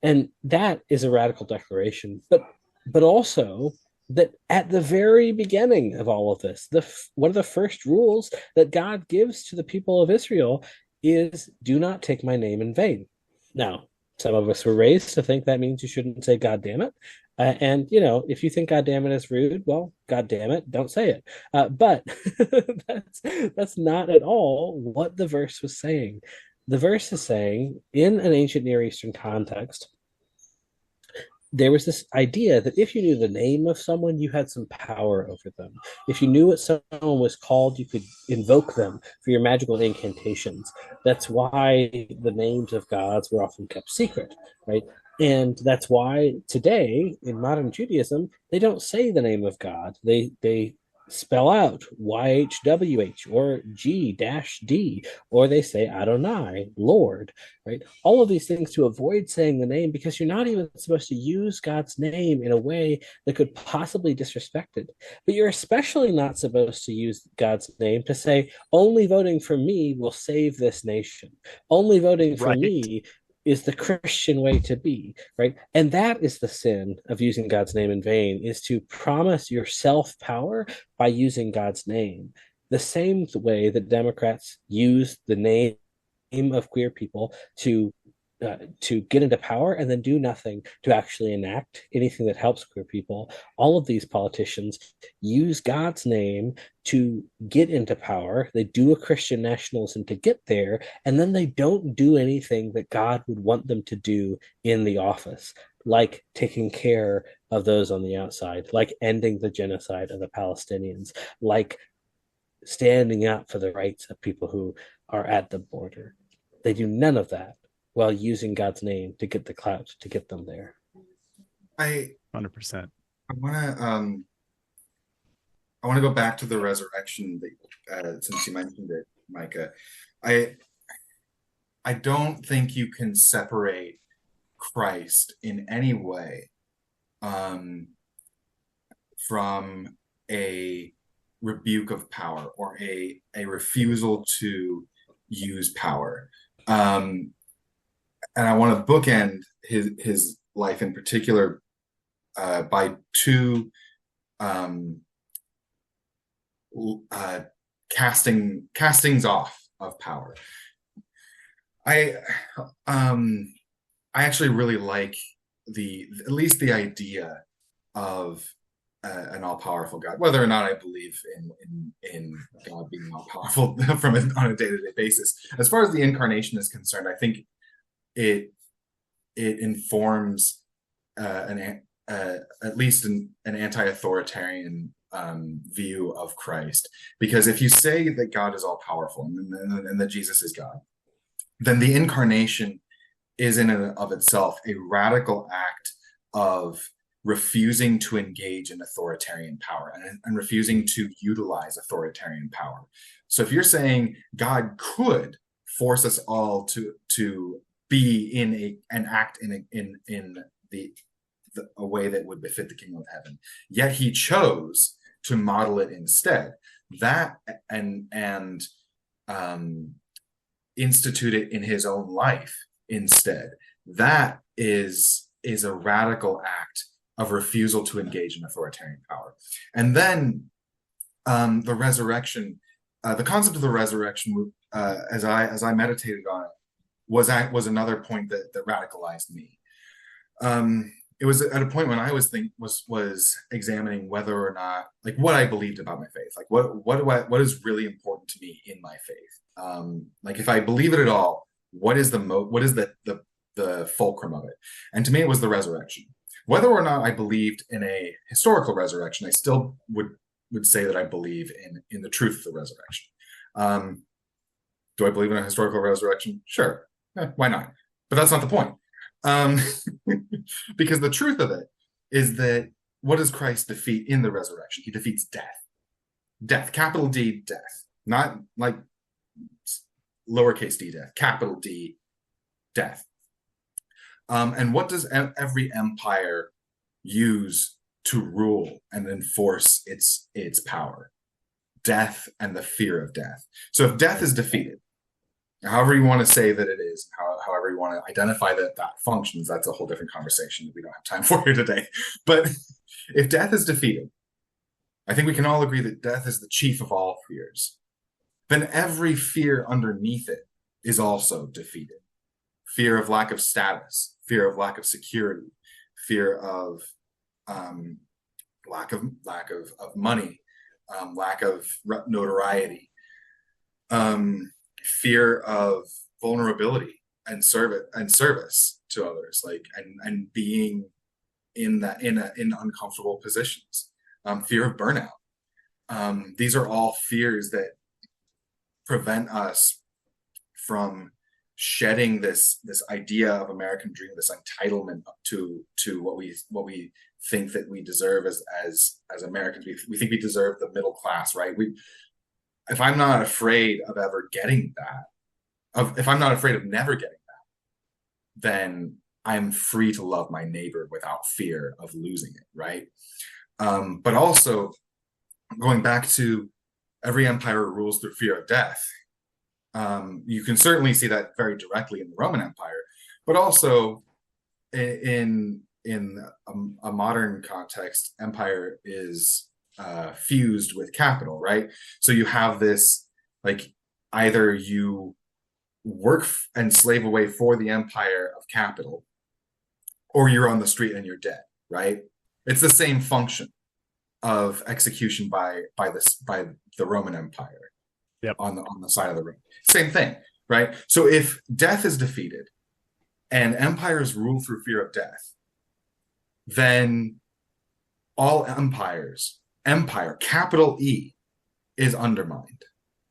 And that is a radical declaration. But also that at the very beginning of all of this, one of the first rules that God gives to the people of Israel is do not take my name in vain. Now, some of us were raised to think that means you shouldn't say God damn it. And if you think God damn it is rude, well, God damn it, don't say it. But that's not at all what the verse was saying. The verse is saying, in an ancient Near Eastern context, there was this idea that if you knew the name of someone, you had some power over them. If you knew what someone was called, you could invoke them for your magical incantations. That's why the names of gods were often kept secret, right? And that's why today in modern Judaism, they don't say the name of God. They spell out YHWH or G-D, or they say Adonai, Lord, right? All of these things to avoid saying the name, because you're not even supposed to use God's name in a way that could possibly disrespect it. But you're especially not supposed to use God's name to say, only voting for me will save this nation. Only voting for Right. me is the Christian way to be, right? And that is the sin of using God's name in vain, is to promise yourself power by using God's name. The same way that Democrats use the name of queer people to get into power and then do nothing to actually enact anything that helps queer people. All of these politicians use God's name to get into power. They do a Christian nationalism to get there, and then they don't do anything that God would want them to do in the office, like taking care of those on the outside, like ending the genocide of the Palestinians, like standing up for the rights of people who are at the border. They do none of that while using God's name to get the clout to get them there. I 100%. I want to I want to go back to the resurrection that, since you mentioned it, Micah. I I don't think you can separate Christ in any way um, from a rebuke of power or a refusal to use power. Um, and I want to bookend his life in particular by two um, uh, castings off of power. I um, I actually really like the at least the idea of an all-powerful God, whether or not I believe in God being all-powerful on a day-to-day basis. As far as the incarnation is concerned, I think it it informs at least an anti-authoritarian view of Christ. Because if you say that God is all-powerful and that Jesus is God, then the incarnation is in and of itself a radical act of refusing to engage in authoritarian power and refusing to utilize authoritarian power. So if you're saying God could force us all to be in an act in a way that would befit the kingdom of heaven, yet he chose to model it instead, that and institute it in his own life instead, that is a radical act of refusal to engage in authoritarian power. And then the resurrection, the concept of the resurrection, as I meditated on it, was another point that radicalized me. It was at a point when I was examining whether or not, like, what I believed about my faith, like what is really important to me in my faith. Like, if I believe it at all, what is the fulcrum of it? And to me, it was the resurrection. Whether or not I believed in a historical resurrection, I still would say that I believe in the truth of the resurrection. Do I believe in a historical resurrection? Sure. Why not? But that's not the point. Um, because the truth of it is that what does Christ defeat in the resurrection? He defeats death. Death, capital D, death. Not like lowercase d death, capital D, death. And what does every empire use to rule and enforce its power? Death and the fear of death. So if death is defeated, however you want to say that it is, however you want to identify that functions, that's a whole different conversation that we don't have time for here today. But If death is defeated, I think we can all agree that death is the chief of all fears. Then every fear underneath it is also defeated. Fear of lack of status, fear of lack of security, fear of lack of money, lack of notoriety, fear of vulnerability and service to others, like and being in uncomfortable positions, fear of burnout. These are all fears that prevent us from shedding this idea of American dream, this entitlement to what we think that we deserve as Americans. We think we deserve the middle class, right? If I'm not afraid of ever getting that, if I'm not afraid of never getting that, then I'm free to love my neighbor without fear of losing it, right? But also, going back to every empire rules through fear of death, you can certainly see that very directly in the Roman Empire, but also in a modern context, empire is fused with capital, right? So you have this, like, either you work and slave away for the empire of capital, or you're on the street and you're dead, right? It's the same function of execution by the Roman Empire. Yep. On the side of the room. Same thing, right? So if death is defeated and empires rule through fear of death, then all empire, capital E, is undermined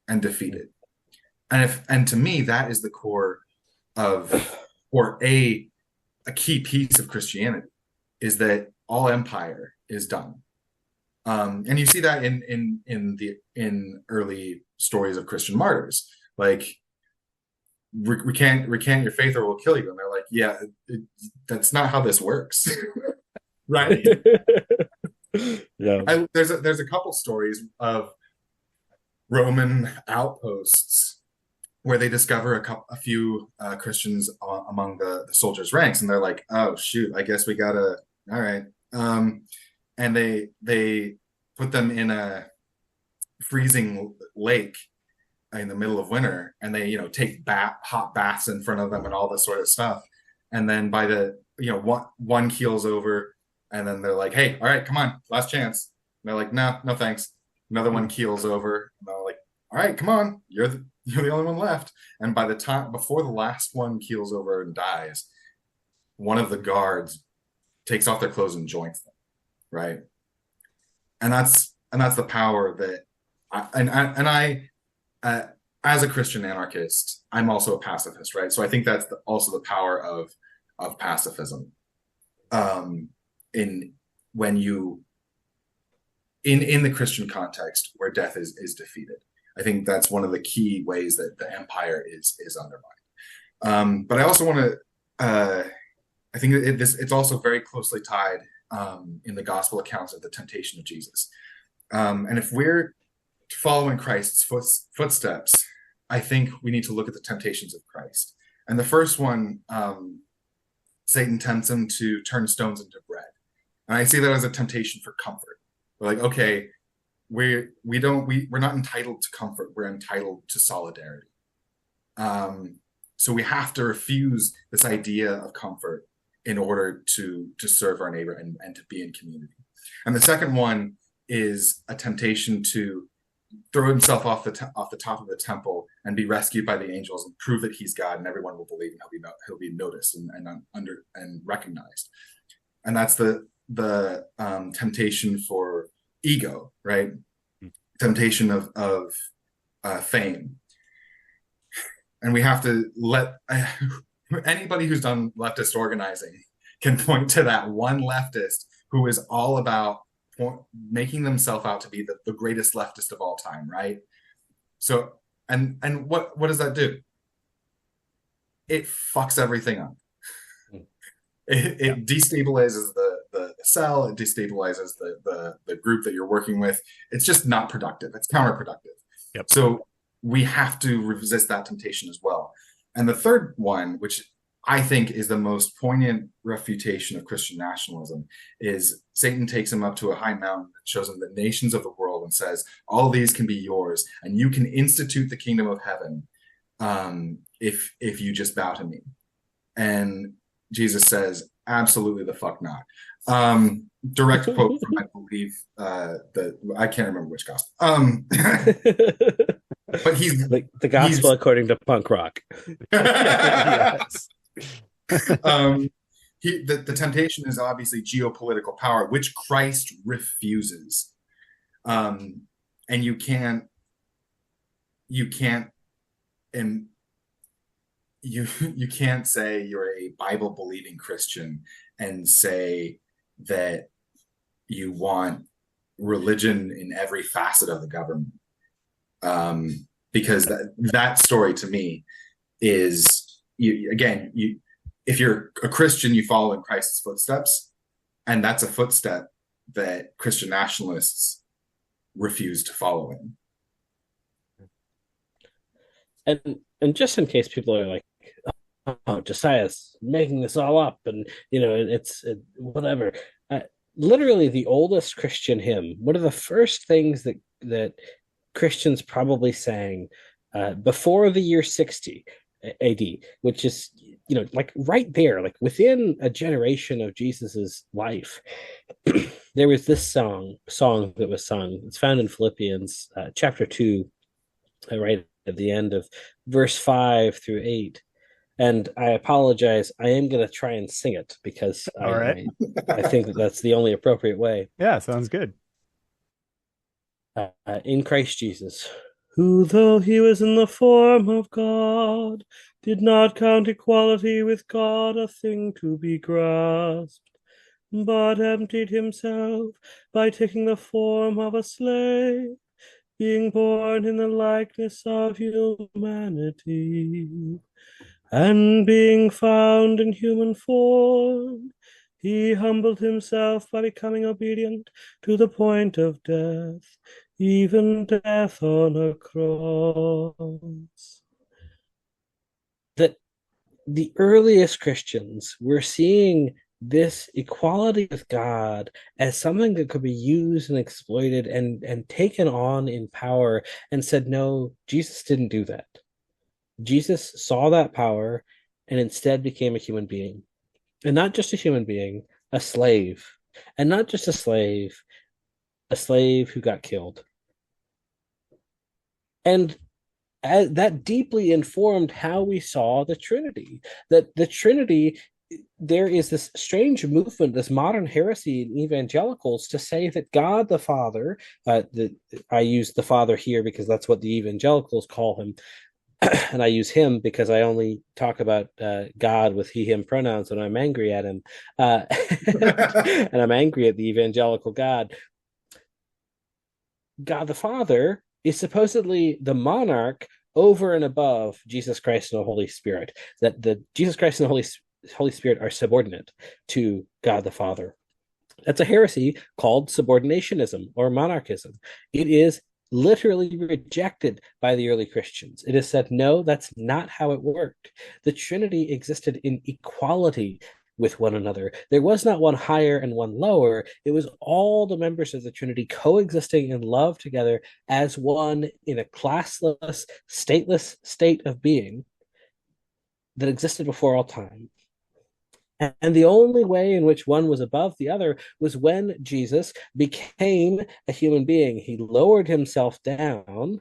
and defeated. And to me, that is the core of, or a key piece of Christianity, is that all empire is done. And you see that in early stories of Christian martyrs, like, recant your faith or we'll kill you, and they're like, yeah, that's not how this works. Right? Yeah. There's a couple stories of Roman outposts where they discover a few Christians among the soldiers' ranks, and they're like, oh shoot, I guess we gotta, all right. And they put them in a freezing lake in the middle of winter, and they take hot baths in front of them and all this sort of stuff. And then by the one keels over, and then they're like, hey, all right, come on, last chance. And they're like, no thanks. Another one keels over, and they're like, all right, come on, you're the only one left. And by the time before the last one keels over and dies, one of the guards takes off their clothes and joins them, right? And that's the power that I as a Christian anarchist, I'm also a pacifist, right? So I think that's also the power of pacifism. In the Christian context where death is defeated, I think that's one of the key ways that the empire is undermined. But I also want to, I think it's also very closely tied in the gospel accounts of the temptation of Jesus. And if we're following Christ's footsteps, I think we need to look at the temptations of Christ. And the first one, Satan tempts him to turn stones into bread. And I see that as a temptation for comfort. We're like, okay, we're not entitled to comfort. We're entitled to solidarity. So we have to refuse this idea of comfort in order to serve our neighbor and to be in community. And the second one is a temptation to throw himself off the top of the temple and be rescued by the angels and prove that he's God, and everyone will believe, and he'll be noticed and recognized. And that's the temptation for ego, right? Temptation of fame. And we have to let anybody who's done leftist organizing can point to that one leftist who is all about making themselves out to be the greatest leftist of all time, right? So, and what does that do? It fucks everything up. It destabilizes the cell. It destabilizes the group that you're working with. It's just not productive. It's counterproductive. Yep. So we have to resist that temptation as well. And the third one, which I think is the most poignant refutation of Christian nationalism is Satan takes him up to a high mountain and shows him the nations of the world and says, all these can be yours and you can institute the kingdom of heaven if you just bow to me. And Jesus says, absolutely the fuck not. Direct quote from, I believe, I can't remember which gospel. But he's like the gospel according to punk rock. Yes. The temptation is obviously geopolitical power, which Christ refuses. And you can't and you can't say you're a Bible believing Christian and say that you want religion in every facet of the government. Because that story to me is, if you're a Christian, you follow in Christ's footsteps, and that's a footstep that Christian nationalists refuse to follow in. And just in case people are like, oh, Josiah's making this all up, and it's whatever. Literally, the oldest Christian hymn, one of the first things that Christians probably sang before the year 60 AD, which is like right there, like within a generation of Jesus's life. There was this song that was sung. It's found in Philippians chapter 2, right at the end of verse 5 through 8. And I apologize, I am going to try and sing it because I think that's the only appropriate way. Yeah, sounds good. In Christ Jesus, who, though he was in the form of God, did not count equality with God a thing to be grasped, but emptied himself by taking the form of a slave, being born in the likeness of humanity, and being found in human form, he humbled himself by becoming obedient to the point of death, even death on a cross. That the earliest Christians were seeing this equality with God as something that could be used and exploited and taken on in power, and said, no, Jesus didn't do that. Jesus saw that power and instead became a human being. And not just a human being, a slave. And not just a slave who got killed. And that deeply informed how we saw the Trinity. That the Trinity, there is this strange movement, this modern heresy in evangelicals to say that God the Father, I use the Father here because that's what the evangelicals call him, and I use him because I only talk about God with he, him pronouns when I'm angry at him. And I'm angry at the evangelical God. God the Father is supposedly the monarch over and above Jesus Christ and the Holy Spirit. That the Jesus Christ and the Holy Spirit are subordinate to God the Father. That's a heresy called subordinationism or monarchism. It is literally rejected by the early Christians. It is said, no, that's not how it worked. The Trinity existed in equality with one another. There was not one higher and one lower. It was all the members of the Trinity coexisting in love together as one in a classless, stateless state of being that existed before all time. And the only way in which one was above the other was when Jesus became a human being. He lowered himself down.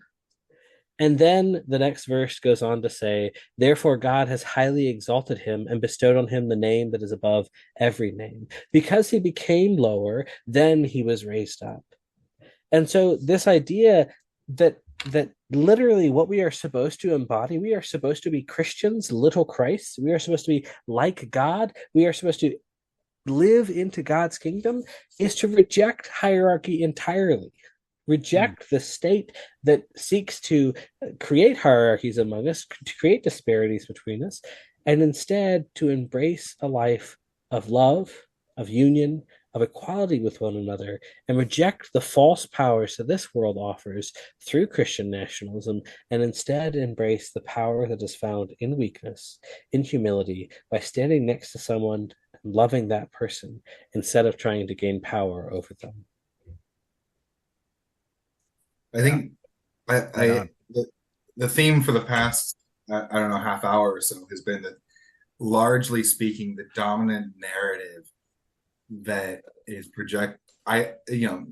And then the next verse goes on to say, therefore God has highly exalted him and bestowed on him the name that is above every name. Because he became lower, then he was raised up. And so this idea that literally what we are supposed to embody, we are supposed to be Christians, little Christ. We are supposed to be like God. We are supposed to live into God's kingdom, is to reject hierarchy entirely. Reject the state that seeks to create hierarchies among us, to create disparities between us, and instead to embrace a life of love, of union, of equality with one another and reject the false powers that this world offers through Christian nationalism, and instead embrace the power that is found in weakness, in humility, by standing next to someone and loving that person instead of trying to gain power over them. I think Right on. the theme for the past I don't know half hour or so has been that, largely speaking, the dominant narrative that is the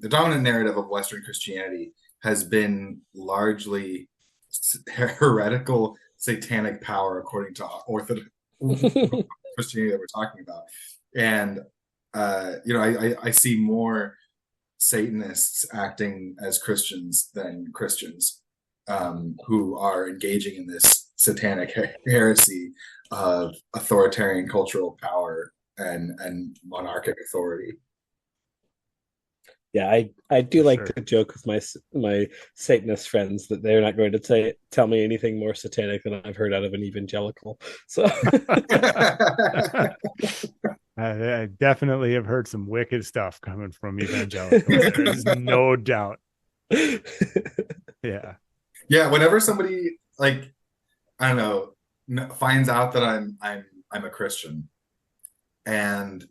dominant narrative of Western Christianity has been largely heretical satanic power, according to Orthodox Christianity that we're talking about. And I see more Satanists acting as Christians than Christians, who are engaging in this satanic heresy of authoritarian cultural power and monarchic authority. Yeah, I do For like sure. to joke with my Satanist friends that they're not going to tell me anything more satanic than I've heard out of an evangelical. So I definitely have heard some wicked stuff coming from evangelicals. There's no doubt. Yeah. Yeah, whenever somebody, like, I don't know, finds out that I'm a Christian, and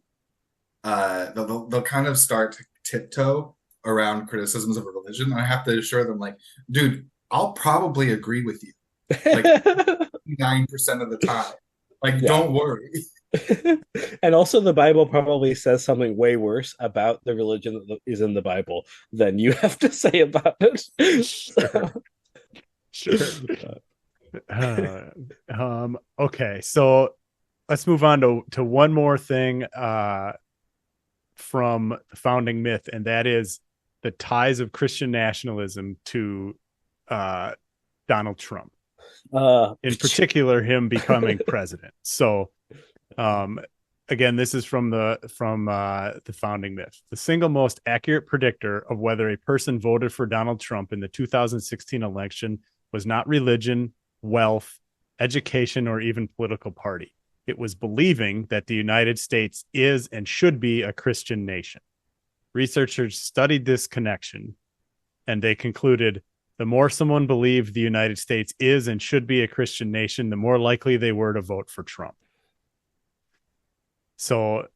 they'll kind of start to tiptoe around criticisms of a religion. I have to assure them, like, dude, I'll probably agree with you like 9% of the time. Like, Yeah. don't worry. And also, the Bible probably says something way worse about the religion that is in the Bible than you have to say about it. Sure. Okay, so let's move on to one more thing from the founding myth, and that is the ties of Christian nationalism to Donald Trump. In particular, him becoming president. So, again, this is from the founding myth. The single most accurate predictor of whether a person voted for Donald Trump in the 2016 election was not religion, wealth, education, or even political party. It was believing that the United States is and should be a Christian nation. Researchers studied this connection, and they concluded the more someone believed the United States is and should be a Christian nation, the more likely they were to vote for Trump. So,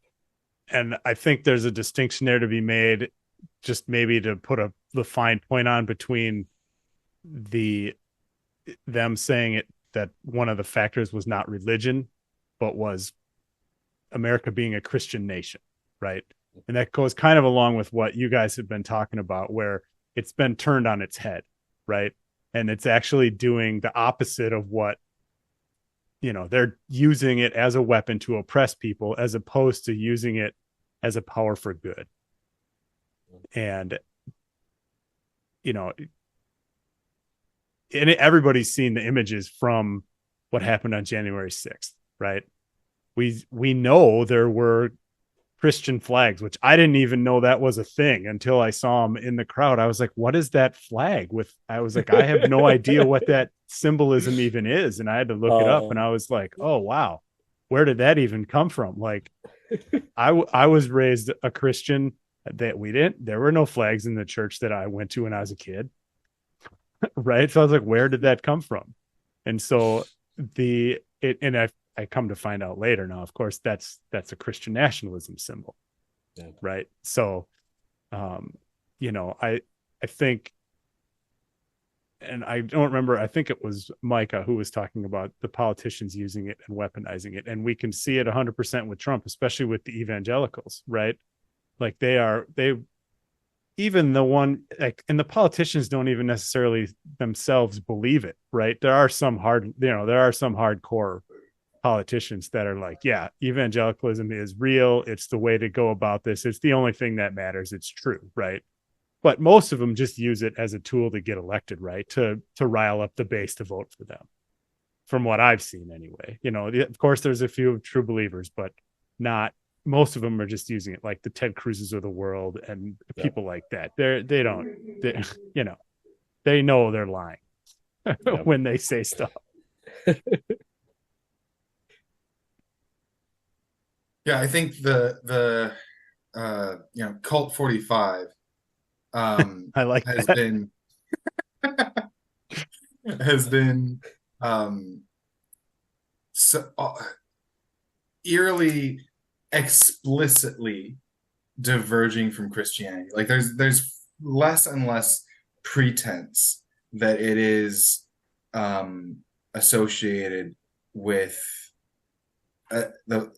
and I think there's a distinction there to be made, just maybe to put the fine point on, between them saying it, that one of the factors was not religion, but was America being a Christian nation, right? And that goes kind of along with what you guys have been talking about, where it's been turned on its head, right? And it's actually doing the opposite of what, they're using it as a weapon to oppress people, as opposed to using it as a power for good. And, and everybody's seen the images from what happened on January 6th, right? We know there were Christian flags, which I didn't even know that was a thing until I saw them in the crowd. I was like, what is that flag with? I was like, I have no idea what that symbolism even is. And I had to look it up, and I was like, oh, wow, where did that even come from? Like, I was raised a Christian that there were no flags in the church that I went to when I was a kid. Right. So I was like, where did that come from? And so I come to find out later now, of course, that's a Christian nationalism symbol. Yeah. Right. So, I think, and I don't remember, I think it was Micah who was talking about the politicians using it and weaponizing it. And we can see it 100% with Trump, especially with the evangelicals, right? Like even the one, like, and the politicians don't even necessarily themselves believe it, right? There are some hardcore politicians that are like, yeah, evangelicalism is real. It's the way to go about this. It's the only thing that matters. It's true, right? But most of them just use it as a tool to get elected, right? To rile up the base to vote for them. From what I've seen anyway. Of course, there's a few true believers, but not most of them are just using it, like the Ted Cruzes of the world and people like that. They know they're lying when they say stuff. Yeah, I think the Cult 45 I like has that. been has been um, so, eerily explicitly diverging from Christianity. Like there's less and less pretense that it is associated with the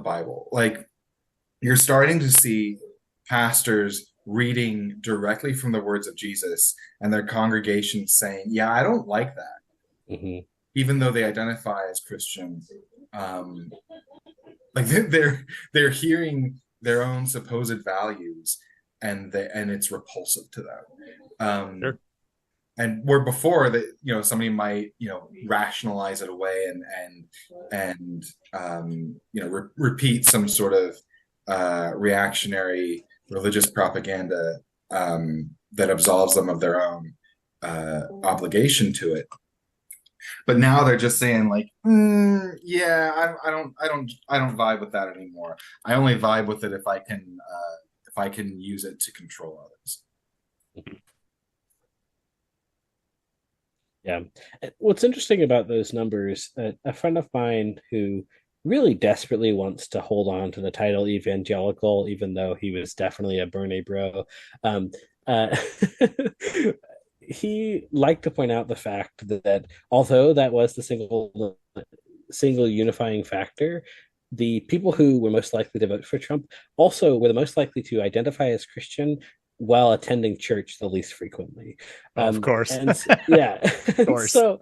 Bible. Like you're starting to see pastors reading directly from the words of Jesus and their congregations saying, "Yeah, I don't like that," Mm-hmm. even though they identify as Christian. Um, like they're hearing their own supposed values, and it's repulsive to them. Sure. And where before that, somebody might, rationalize it away and repeat some sort of reactionary religious propaganda that absolves them of their own obligation to it. But now they're just saying like, yeah, I don't vibe with that anymore. I only vibe with it if I can use it to control others. Yeah. What's interesting about those numbers, a friend of mine who really desperately wants to hold on to the title evangelical, even though he was definitely a Bernie bro, um, uh, he liked to point out the fact that although that was the single unifying factor, the people who were most likely to vote for Trump also were the most likely to identify as Christian while attending church the least frequently. Of course. And yeah, Of course. so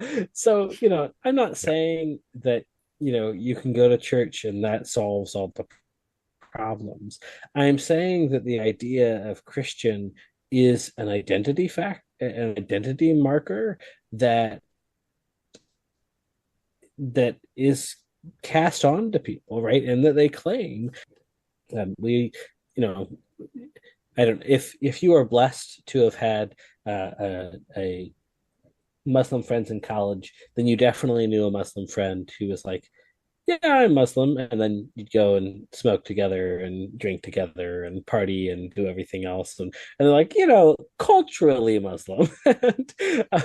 I'm not saying that you can go to church and that solves all the problems. I'm saying that the idea of Christian is an an identity marker that is cast on to people, right? And that they claim. We, you know, I don't. If you are blessed to have had a Muslim friends in college, then you definitely knew a Muslim friend who was like, "Yeah, I'm Muslim," and then you'd go and smoke together and drink together and party and do everything else, and they're like, culturally Muslim,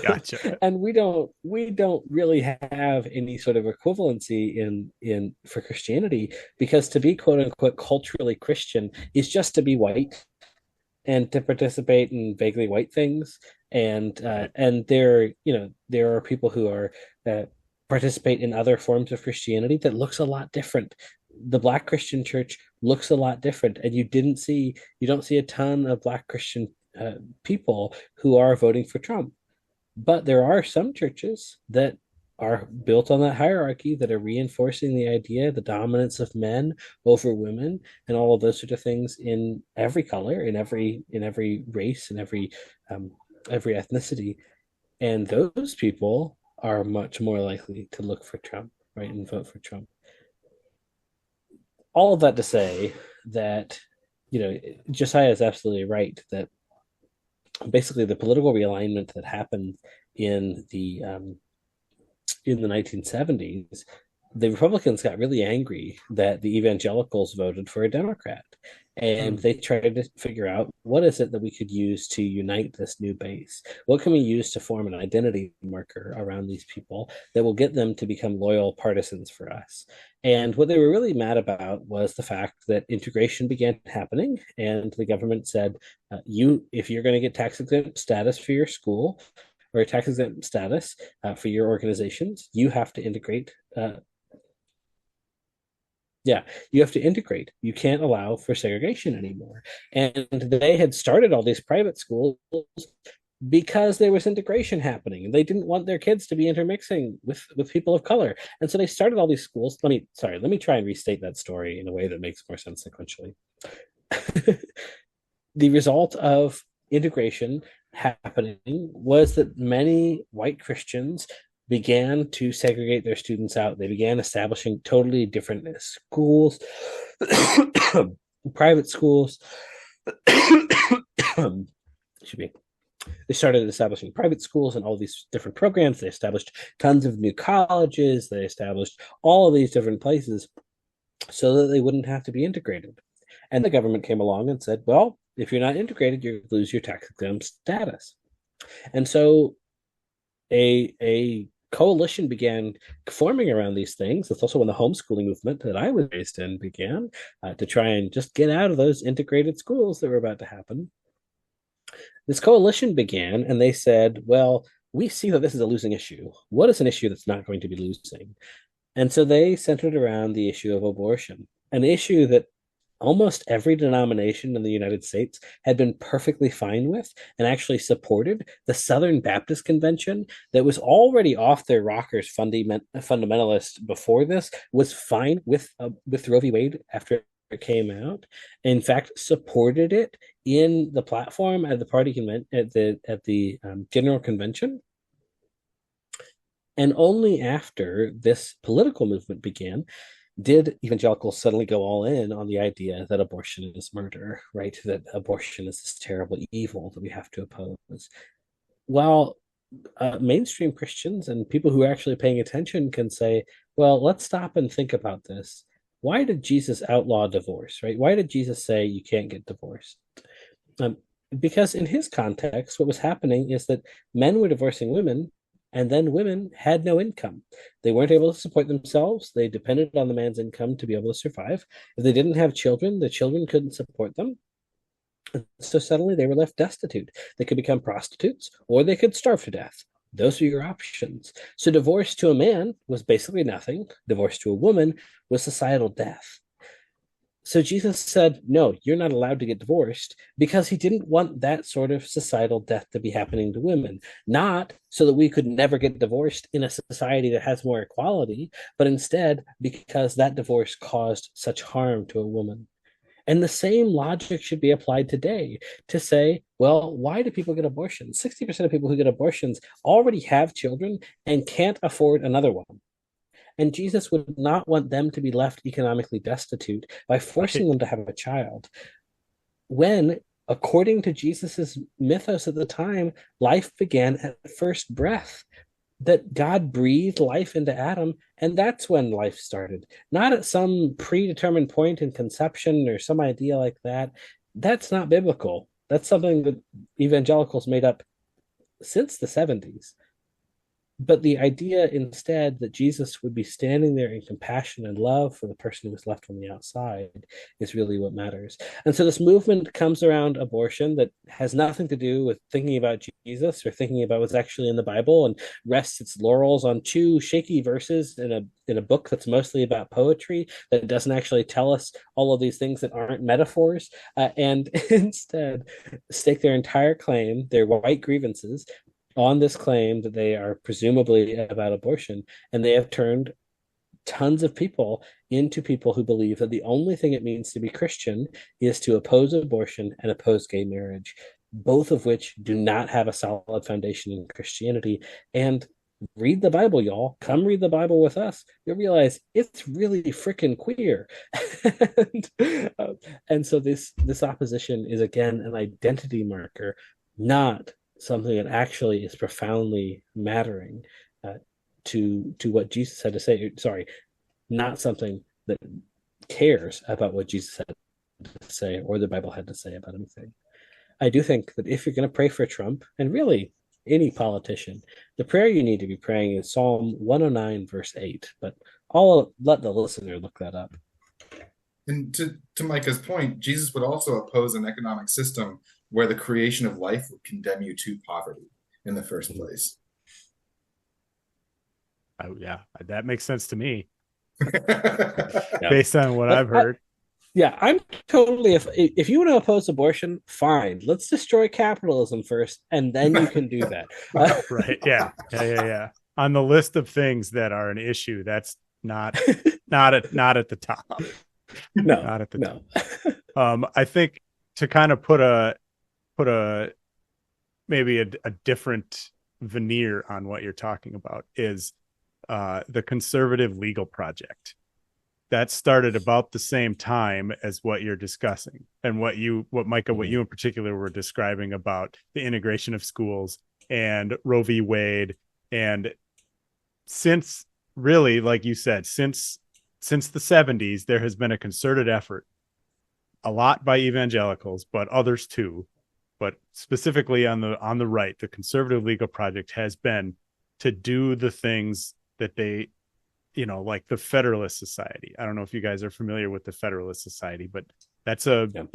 Gotcha. and we don't really have any sort of equivalency in for Christianity, because to be quote unquote culturally Christian is just to be white and to participate in vaguely white things, Right. and there are people who are uh, participate in other forms of Christianity that looks a lot different. The Black Christian church looks a lot different, and you don't see a ton of Black Christian people who are voting for Trump. But there are some churches that are built on that hierarchy, that are reinforcing the idea, the dominance of men over women, and all of those sort of things in every color, in every race, in every ethnicity. And those people are much more likely to look for Trump, right, and vote for Trump. All of that to say that, Josiah is absolutely right that basically the political realignment that happened in the 1970s, the Republicans got really angry that the evangelicals voted for a Democrat. And Hmm. they tried to figure out, what is it that we could use to unite this new base? What can we use to form an identity marker around these people that will get them to become loyal partisans for us? And what they were really mad about was the fact that integration began happening, and the government said, if you're going to get tax exempt status for your school, or tax exempt status for your organizations, you have to integrate. Yeah, you have to integrate. You can't allow for segregation anymore. And they had started all these private schools because there was integration happening, and they didn't want their kids to be intermixing with people of color. And so they started all these schools. Let me try and restate that story in a way that makes more sense sequentially. The result of integration happening was that many white Christians began to segregate their students out. They began establishing totally different schools, private schools. Excuse me. They started establishing private schools and all these different programs. They established tons of new colleges. They established all of these different places so that they wouldn't have to be integrated. And the government came along and said, well, if you're not integrated, you lose your tax exempt status. And so a coalition began forming around these things. That's also when the homeschooling movement that I was raised in began, to try and just get out of those integrated schools that were about to happen. This coalition began, and they said, well, we see that this is a losing issue. What is an issue that's not going to be losing? And so they centered around the issue of abortion, an issue that almost every denomination in the United States had been perfectly fine with and actually supported. The Southern Baptist Convention, that was already off their rockers fundamentalist before this, was fine with Roe v. Wade after it came out. In fact, supported it in the platform at the party at the General Convention. And only after this political movement began did evangelicals suddenly go all in on the idea that abortion is murder, right? That abortion is this terrible evil that we have to oppose. While mainstream Christians and people who are actually paying attention can say, well, let's stop and think about this. Why did Jesus outlaw divorce, right? Why did Jesus say you can't get divorced? Because in his context, what was happening is that men were divorcing women, and then women had no income. They weren't able to support themselves. They depended on the man's income to be able to survive. If they didn't have children, the children couldn't support them. So suddenly they were left destitute. They could become prostitutes, or they could starve to death. Those are your options. So divorce to a man was basically nothing. Divorce to a woman was societal death. So Jesus said, no, you're not allowed to get divorced, because he didn't want that sort of societal death to be happening to women. Not so that we could never get divorced in a society that has more equality, but instead because that divorce caused such harm to a woman. And the same logic should be applied today to say, well, why do people get abortions? 60% of people who get abortions already have children and can't afford another one. And Jesus would not want them to be left economically destitute by forcing them to have a child. When, according to Jesus's mythos at the time, life began at first breath, that God breathed life into Adam, and that's when life started. Not at some predetermined point in conception or some idea like that. That's not biblical. That's something that evangelicals made up since the 70s. But the idea instead that Jesus would be standing there in compassion and love for the person who was left on the outside is really what matters. And so this movement comes around abortion that has nothing to do with thinking about Jesus or thinking about what's actually in the Bible, and rests its laurels on two shaky verses in a book that's mostly about poetry, that doesn't actually tell us all of these things that aren't metaphors, and instead stake their entire claim, their white grievances, on this claim that they are presumably about abortion. And they have turned tons of people into people who believe that the only thing it means to be Christian is to oppose abortion and oppose gay marriage, both of which do not have a solid foundation in Christianity. And read the Bible, y'all. Come read the Bible with us. You'll realize it's really freaking queer. And so this opposition is, again, an identity marker, not something that actually is profoundly mattering to what Jesus had to say. Sorry, not something that cares about what Jesus had to say or the Bible had to say about anything. I do think that if you're going to pray for Trump, and really any politician, the prayer you need to be praying is Psalm 109, verse 8. But I'll let the listener look that up. And to Micah's point, Jesus would also oppose an economic system where the creation of life would condemn you to poverty in the first place. Oh, yeah, that makes sense to me. Yeah. Based on what I've heard. I'm totally, if you want to oppose abortion, fine. Let's destroy capitalism first, and then you can do that. Right. Yeah. On the list of things that are an issue, that's not at the top. No, not at the top. I think to kind of put a maybe a different veneer on what you're talking about is the conservative legal project. That started about the same time as what you're discussing, and what Micah, what you in particular were describing about the integration of schools and Roe v. Wade. And since, really, like you said, since the 70s, there has been a concerted effort a lot by evangelicals, but others too. But specifically on the right, the conservative legal project has been to do the things that they, like the Federalist Society. I don't know if you guys are familiar with the Federalist Society, but that's an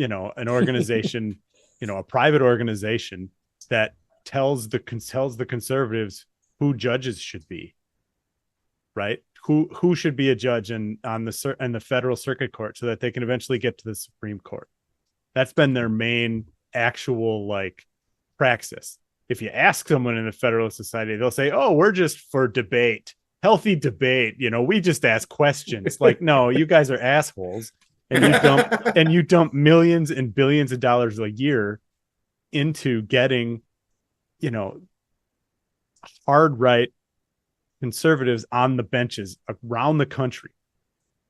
organization, a private organization that tells the conservatives who judges should be, right? Who should be a judge in the federal circuit court so that they can eventually get to the Supreme Court. That's been their main actual praxis. If you ask someone in the Federalist Society, they'll say, "Oh, we're just for debate, healthy debate. We just ask questions." Like, no, you guys are assholes, and you dump millions and billions of dollars a year into getting, hard right conservatives on the benches around the country,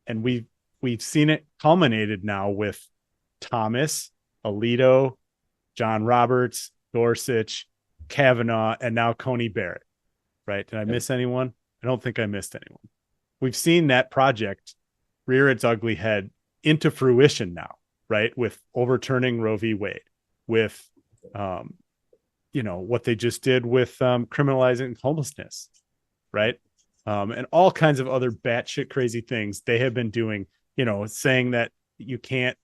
and we've seen it culminated now with Thomas, Alito, John Roberts, Gorsuch, Kavanaugh, and now Coney Barrett. Right? Did I miss anyone? I don't think I missed anyone. We've seen that project rear its ugly head into fruition now, right? With overturning Roe v. Wade, with what they just did with criminalizing homelessness, right? And all kinds of other batshit crazy things they have been doing, saying that you can't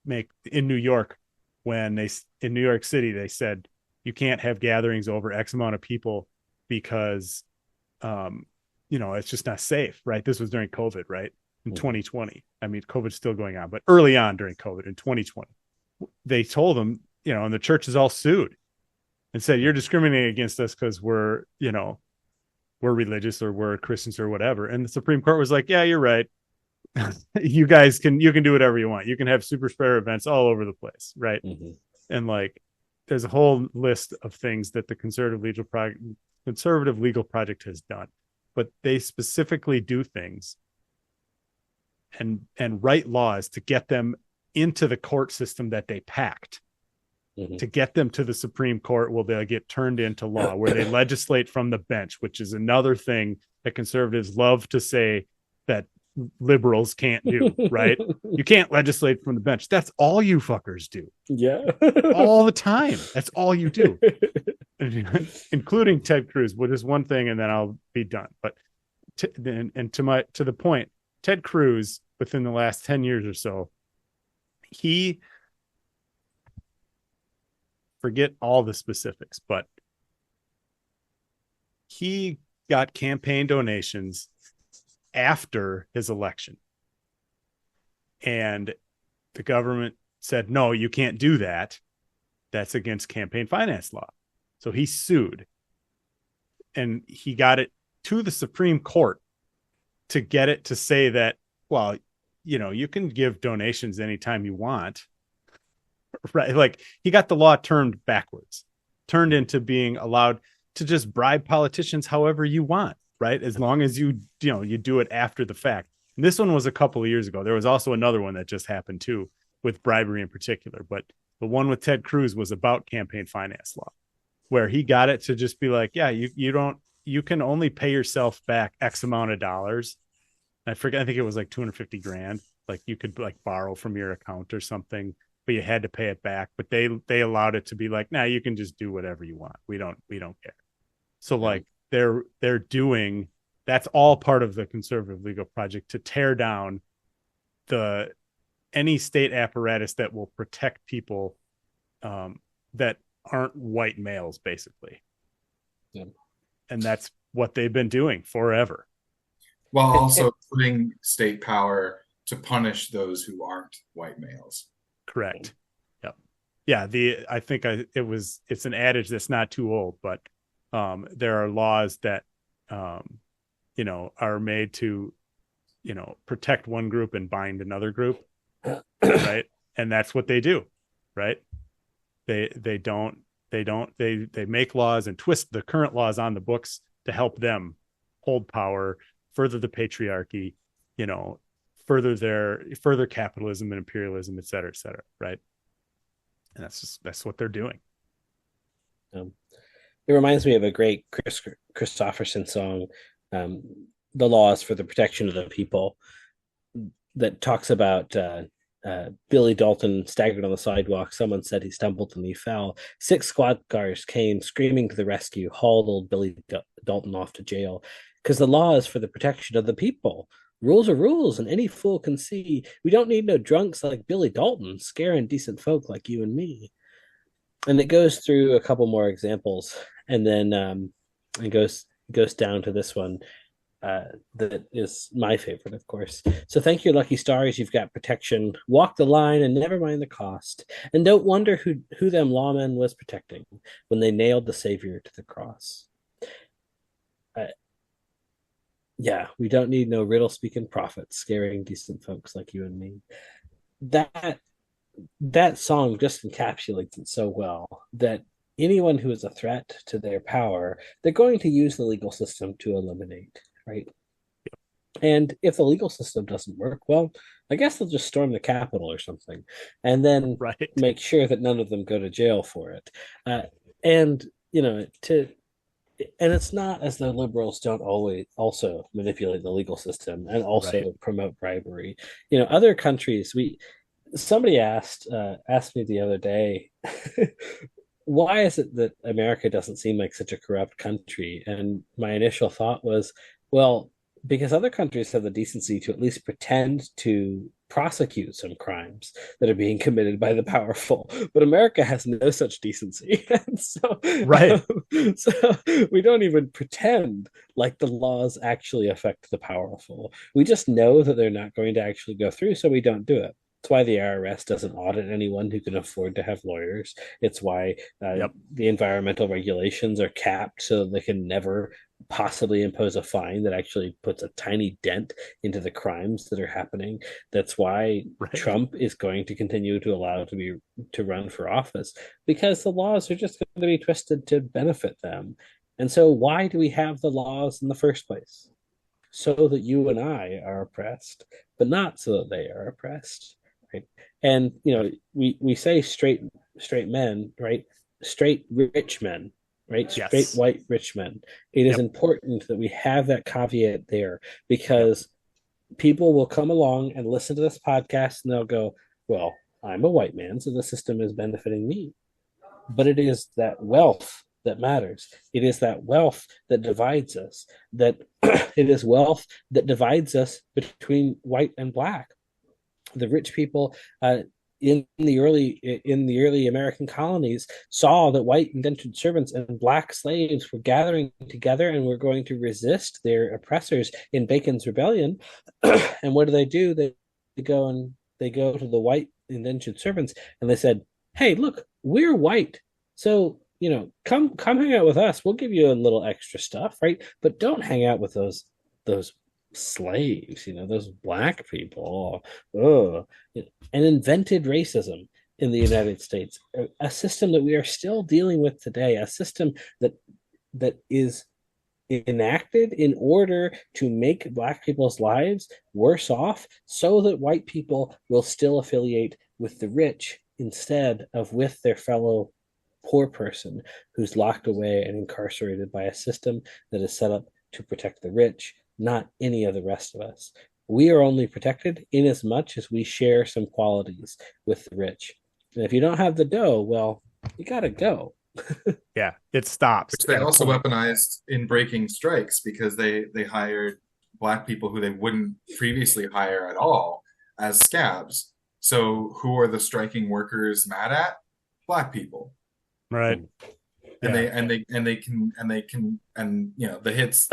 make in New York, in New York City, they said you can't have gatherings over X amount of people because, it's just not safe, right? This was during COVID, right? In 2020. I mean, COVID's still going on, but early on during COVID in 2020, they told them, and the churches all sued and said, you're discriminating against us because we're religious or we're Christians or whatever. And the Supreme Court was like, yeah, you're right. You can do whatever you want. You can have super spreader events all over the place, right? Mm-hmm. And there's a whole list of things that the conservative legal project has done, but they specifically do things and write laws to get them into the court system that they packed, mm-hmm. to get them to the Supreme Court where they'll get turned into law, where they legislate from the bench, which is another thing that conservatives love to say that liberals can't do, right? You can't legislate from the bench. That's all you fuckers do. Yeah. All the time. That's all you do. Including Ted Cruz, which is one thing, and then I'll be done. But to the point, Ted Cruz, within the last 10 years or so, he, forget all the specifics, but he got campaign donations after his election. And the government said, no, you can't do that. That's against campaign finance law. So he sued. And he got it to the Supreme Court to get it to say that, well, you can give donations anytime you want. Right? He got the law turned backwards, turned into being allowed to just bribe politicians however you want. Right? As long as you do it after the fact. And this one was a couple of years ago. There was also another one that just happened too, with bribery in particular. But the one with Ted Cruz was about campaign finance law, where he got it to just be like, yeah, you can only pay yourself back X amount of dollars. I think it was like $250,000. You could borrow from your account or something, but you had to pay it back. But they allowed it to be like, nah, you can just do whatever you want. We don't care. So they're doing, that's all part of the conservative legal project, to tear down any state apparatus that will protect people that aren't white males, basically. Yeah. And that's what they've been doing forever. While also putting state power to punish those who aren't white males. Correct. Yep. Yeah. I think it's an adage that's not too old, but there are laws that, are made to, protect one group and bind another group. Right. And that's what they do. Right. They make laws and twist the current laws on the books to help them hold power, further the patriarchy, further capitalism and imperialism, et cetera, right? And that's what they're doing. It reminds me of a great Chris Christopherson song, "The Laws for the Protection of the People," that talks about Billy Dalton staggered on the sidewalk. Someone said he stumbled and he fell. 6 squad cars came screaming to the rescue, hauled old Billy Dalton off to jail. Because the law is for the protection of the people. Rules are rules, and any fool can see we don't need no drunks like Billy Dalton scaring decent folk like you and me. And it goes through a couple more examples, and then it goes down to this one that is my favorite, of course. So thank your lucky stars, you've got protection. Walk the line and never mind the cost. And don't wonder who them lawmen was protecting when they nailed the Savior to the cross. Yeah, we don't need no riddle speaking prophets scaring decent folks like you and me. That that song just encapsulates it so well that anyone who is a threat to their power, they're going to use the legal system to eliminate, right? And if the legal system doesn't work, well, I guess they'll just storm the Capitol or something, and then Right. make sure that none of them go to jail for it. And to and it's not as though liberals don't always also manipulate the legal system and also Right. promote bribery. Other countries, we somebody asked me the other day, why is it that America doesn't seem like such a corrupt country? And my initial thought was, well, because other countries have the decency to at least pretend to prosecute some crimes that are being committed by the powerful, but America has no such decency. And Right. so we don't even pretend like the laws actually affect the powerful. We just know that they're not going to actually go through, so we don't do it. It's why the IRS doesn't audit anyone who can afford to have lawyers. It's why Yep. the environmental regulations are capped so they can never possibly impose a fine that actually puts a tiny dent into the crimes that are happening. That's why Right. Trump is going to continue to allow to run for office, because the laws are just going to be twisted to benefit them. And so why do we have the laws in the first place? So that you and I are oppressed, but not so that they are oppressed. Right. And we say straight men, right? Straight rich men, right? Straight Yes. white rich men. It is Yep. important that we have that caveat there, because people will come along and listen to this podcast and they'll go, well, I'm a white man, so the system is benefiting me. But it is that wealth that matters. It is that wealth that divides us. That it is wealth that divides us between white and black. The rich people in the early American colonies saw that white indentured servants and black slaves were gathering together and were going to resist their oppressors in Bacon's rebellion. And what do? They go to the white indentured servants and they said, "Hey, look, we're white, so come hang out with us. We'll give you a little extra stuff, right? But don't hang out with those slaves, those black people." Oh, and invented racism in the United States, a system that we are still dealing with today, a system that is enacted in order to make black people's lives worse off so that white people will still affiliate with the rich instead of with their fellow poor person who's locked away and incarcerated by a system that is set up to protect the rich, not any of the rest of us. We are only protected in as much as we share some qualities with the rich. And if you don't have the dough, well, you got to go. Yeah. It stops Which they at a also point. weaponized in breaking strikes because they hired black people who they wouldn't previously hire at all as scabs. So who are the striking workers mad at? Black people. Right. And Yeah. the hits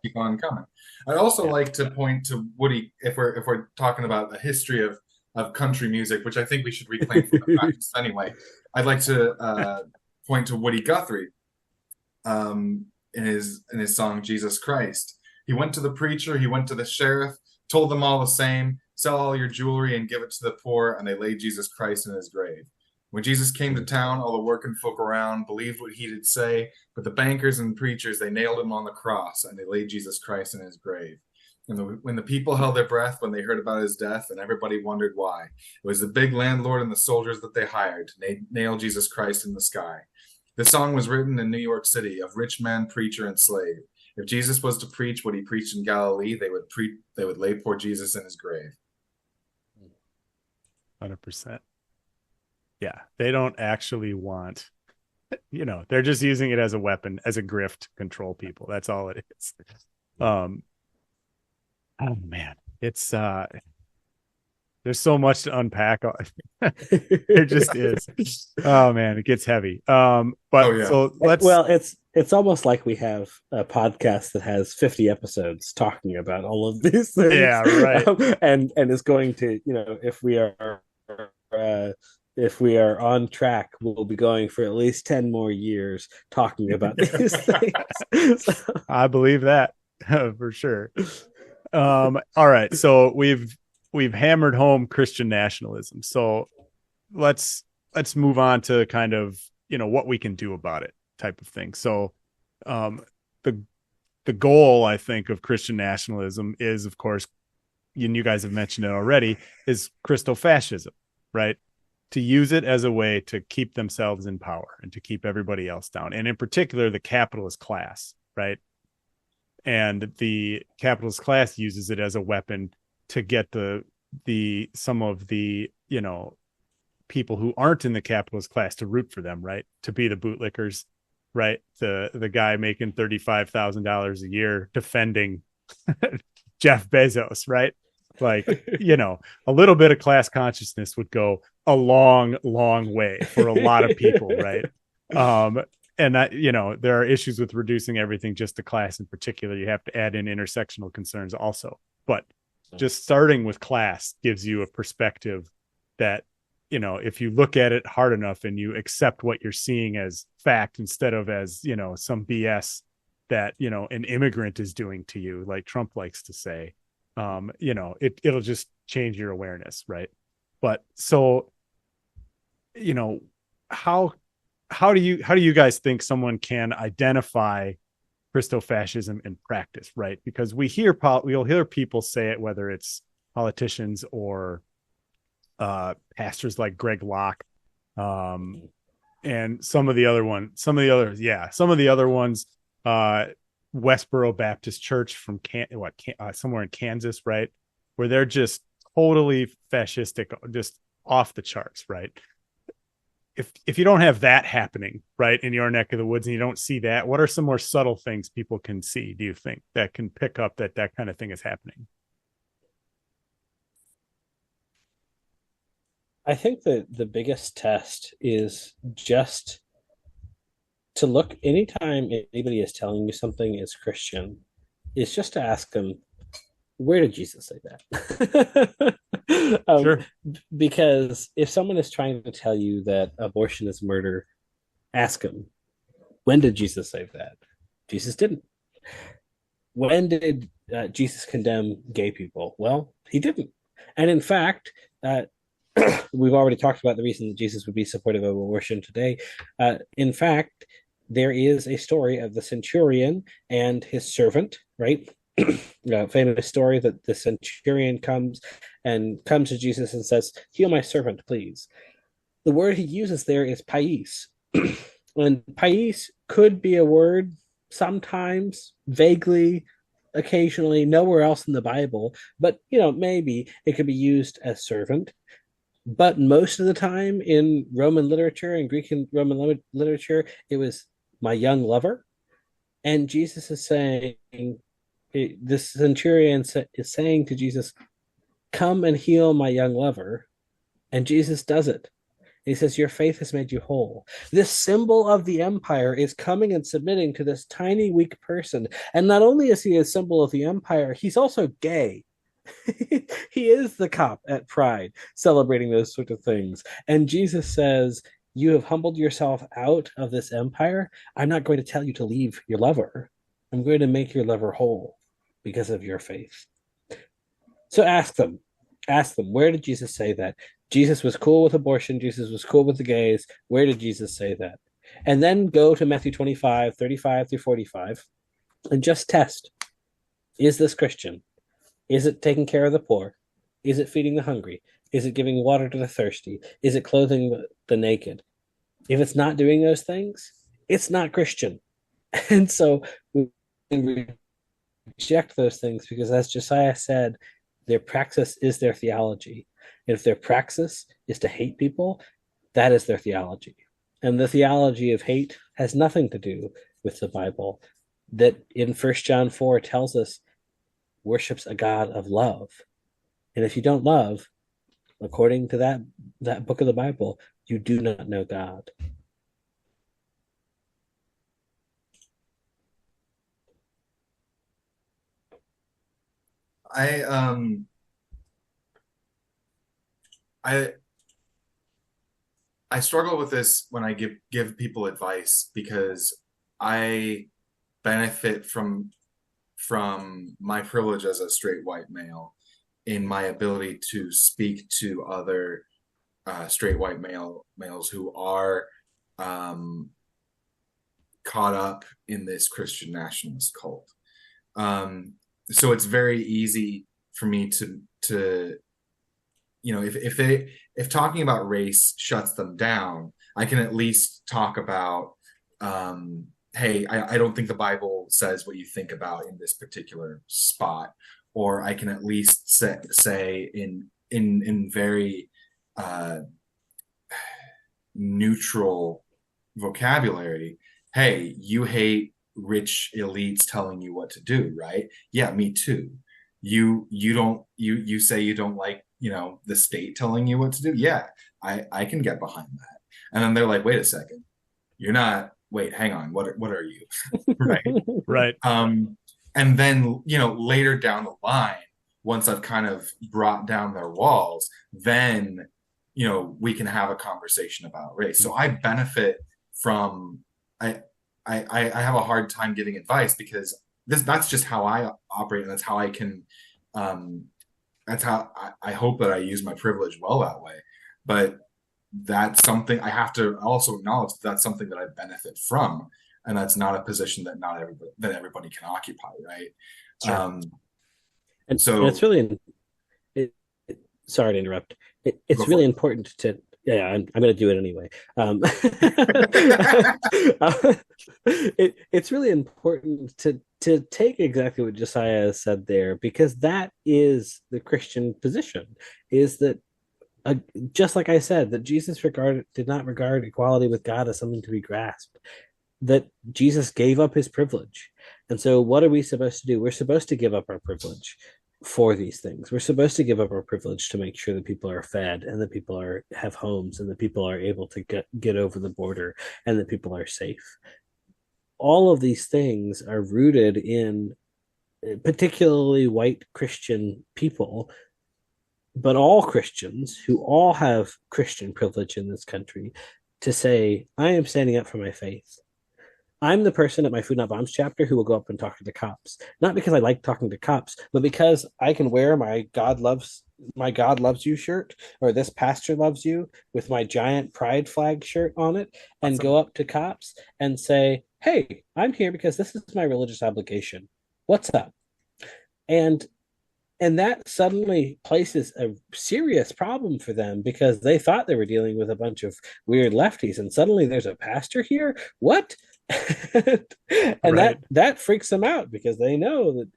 keep on coming. I'd also like to point to Woody, if we're talking about the history of country music, which I think we should reclaim from the fascists anyway. I'd like to point to Woody Guthrie, in his song Jesus Christ. He went to the preacher, he went to the sheriff, told them all the same, sell all your jewelry and give it to the poor, and they laid Jesus Christ in his grave. When Jesus came to town, all the working folk around believed what he did say, but the bankers and preachers, they nailed him on the cross, and they laid Jesus Christ in his grave. And when the people held their breath when they heard about his death, and everybody wondered why, it was the big landlord and the soldiers that they hired to nail Jesus Christ in the sky. The song was written in New York City of rich man, preacher, and slave. If Jesus was to preach what he preached in Galilee, they would lay poor Jesus in his grave. 100%. Yeah, they don't actually want, they're just using it as a weapon, as a grift to control people. That's all it is. Oh man, it's there's so much to unpack. There just is. Oh man, it gets heavy. So let's. Well, it's almost like we have a podcast that has 50 episodes talking about all of these things. Yeah, right. And is going to, if we are on track, we'll be going for at least 10 more years talking about these things. So. I believe that for sure. All right, so we've hammered home Christian nationalism. So let's move on to kind of, what we can do about it type of thing. So the goal, I think, of Christian nationalism is, of course, and you guys have mentioned it already, is Christofascism, right? To use it as a way to keep themselves in power and to keep everybody else down. And in particular, the capitalist class, right? And the capitalist class uses it as a weapon to get some of the people who aren't in the capitalist class to root for them, right? To be the bootlickers, right? The guy making $35,000 a year defending Jeff Bezos, right? Like, a little bit of class consciousness would go a long, long way for a lot of people, right? And that, there are issues with reducing everything just to class in particular. You have to add in intersectional concerns also. But just starting with class gives you a perspective that, if you look at it hard enough and you accept what you're seeing as fact instead of as, some BS that, an immigrant is doing to you, like Trump likes to say, it'll just change your awareness, right? But so, how do you guys think someone can identify Christofascism in practice, right? Because we'll hear people say it, whether it's politicians or pastors like Greg Locke, and some of the other ones, Westboro Baptist Church from somewhere in Kansas, right, where they're just totally fascistic, just off the charts, right? If you don't have that happening, right, in your neck of the woods, and you don't see that, what are some more subtle things people can see, do you think, that can pick up that kind of thing is happening? I think that the biggest test is just to look anytime anybody is telling you something is Christian, is just to ask them, where did Jesus say that? Sure. Because if someone is trying to tell you that abortion is murder, ask them, when did Jesus say that? Jesus didn't. When did Jesus condemn gay people? Well, he didn't. And in fact, we've already talked about the reason that Jesus would be supportive of abortion today. In fact, there is a story of the centurion and his servant, right? Famous story that the centurion comes to Jesus and says, heal my servant, please. The word he uses there is pais. And pais could be a word sometimes, vaguely, occasionally, nowhere else in the Bible, but maybe it could be used as servant. But most of the time in Roman literature and Greek and Roman literature, it was my young lover. And Jesus is saying, this centurion is saying to Jesus, come and heal my young lover. And Jesus does it. He says, your faith has made you whole. This symbol of the empire is coming and submitting to this tiny, weak person. And not only is he a symbol of the empire, he's also gay. He is the cop at Pride, celebrating those sort of things. And Jesus says, you have humbled yourself out of this empire. I'm not going to tell you to leave your lover. I'm going to make your lover whole because of your faith. So ask them, where did Jesus say that? Jesus was cool with abortion. Jesus was cool with the gays. Where did Jesus say that? And then go to Matthew 25, 35 through 45, and just test. Is this Christian? Is it taking care of the poor? Is it feeding the hungry? Is it giving water to the thirsty? Is it clothing the naked? If it's not doing those things, it's not Christian. And so we reject those things because, as Josiah said, their praxis is their theology. And if their praxis is to hate people, that is their theology. And the theology of hate has nothing to do with the Bible, that in 1 John 4 tells us worships a God of love. And if you don't love, according to that book of the Bible, you do not know God. I I I struggle with this when I give people advice because I benefit from my privilege as a straight white male in my ability to speak to other straight white males who are um, caught up in this Christian nationalist cult. Um, so it's very easy for me to if talking about race shuts them down, I can at least talk about hey, I don't think the Bible says what you think about in this particular spot, or I can at least say in very uh, neutral vocabulary, hey, you hate rich elites telling you what to do, right? Yeah, me too. You say you don't like, the state telling you what to do. Yeah, I can get behind that. And then they're like, wait a second, you're not. Wait, hang on. What are you? Right. Right. And then, later down the line, once I've kind of brought down their walls, then, we can have a conversation about race. So I benefit from, I have a hard time giving advice because that's just how I operate. And that's how I can, that's how I hope that I use my privilege well that way. But that's something I have to also acknowledge that's something that I benefit from, and that's not a position that not everybody can occupy, right? Sure. And So it's really, sorry to interrupt. It's really important to, yeah, I'm going to do it anyway. It's really important to take exactly what Josiah said there, because that is the Christian position, is that just like I said, that Jesus did not regard equality with God as something to be grasped, that Jesus gave up his privilege. And so what are we supposed to do? We're supposed to give up our privilege for these things. We're supposed to give up our privilege to make sure that people are fed and that people have homes and that people are able to get over the border and that people are safe. All of these things are rooted in particularly white Christian people, but all Christians who all have Christian privilege in this country, to say, I am standing up for my faith. I'm the person at my Food Not Bombs chapter who will go up and talk to the cops, not because I like talking to cops, but because I can wear my God loves you shirt, or this pastor loves you, with my giant pride flag shirt on it, and go up to cops and say, hey, I'm here because this is my religious obligation. What's up? And that suddenly places a serious problem for them, because they thought they were dealing with a bunch of weird lefties, and suddenly there's a pastor here. What? And Right. that freaks them out, because they know that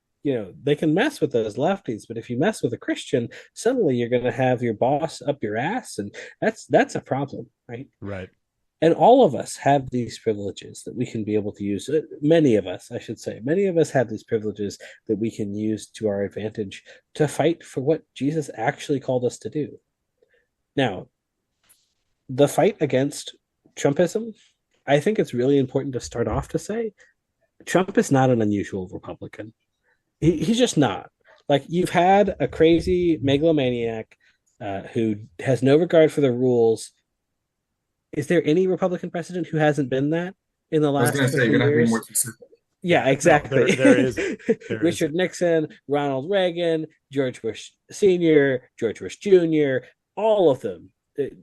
they can mess with those lefties, but if you mess with a Christian, suddenly you're going to have your boss up your ass, and that's a problem, right? Right. And all of us have these privileges that we can be able to use. Many of us, I should say, many of us have these privileges that we can use to our advantage to fight for what Jesus actually called us to do. Now, the fight against Trumpism, I think it's really important to start off to say Trump is not an unusual Republican. He's just not. Like, you've had a crazy megalomaniac who has no regard for the rules. Is there any Republican president who hasn't been that in the last 50 you're not being years? more specific. Yeah, exactly. No, there is. Richard Nixon, Ronald Reagan, George Bush Sr., George Bush Jr., all of them,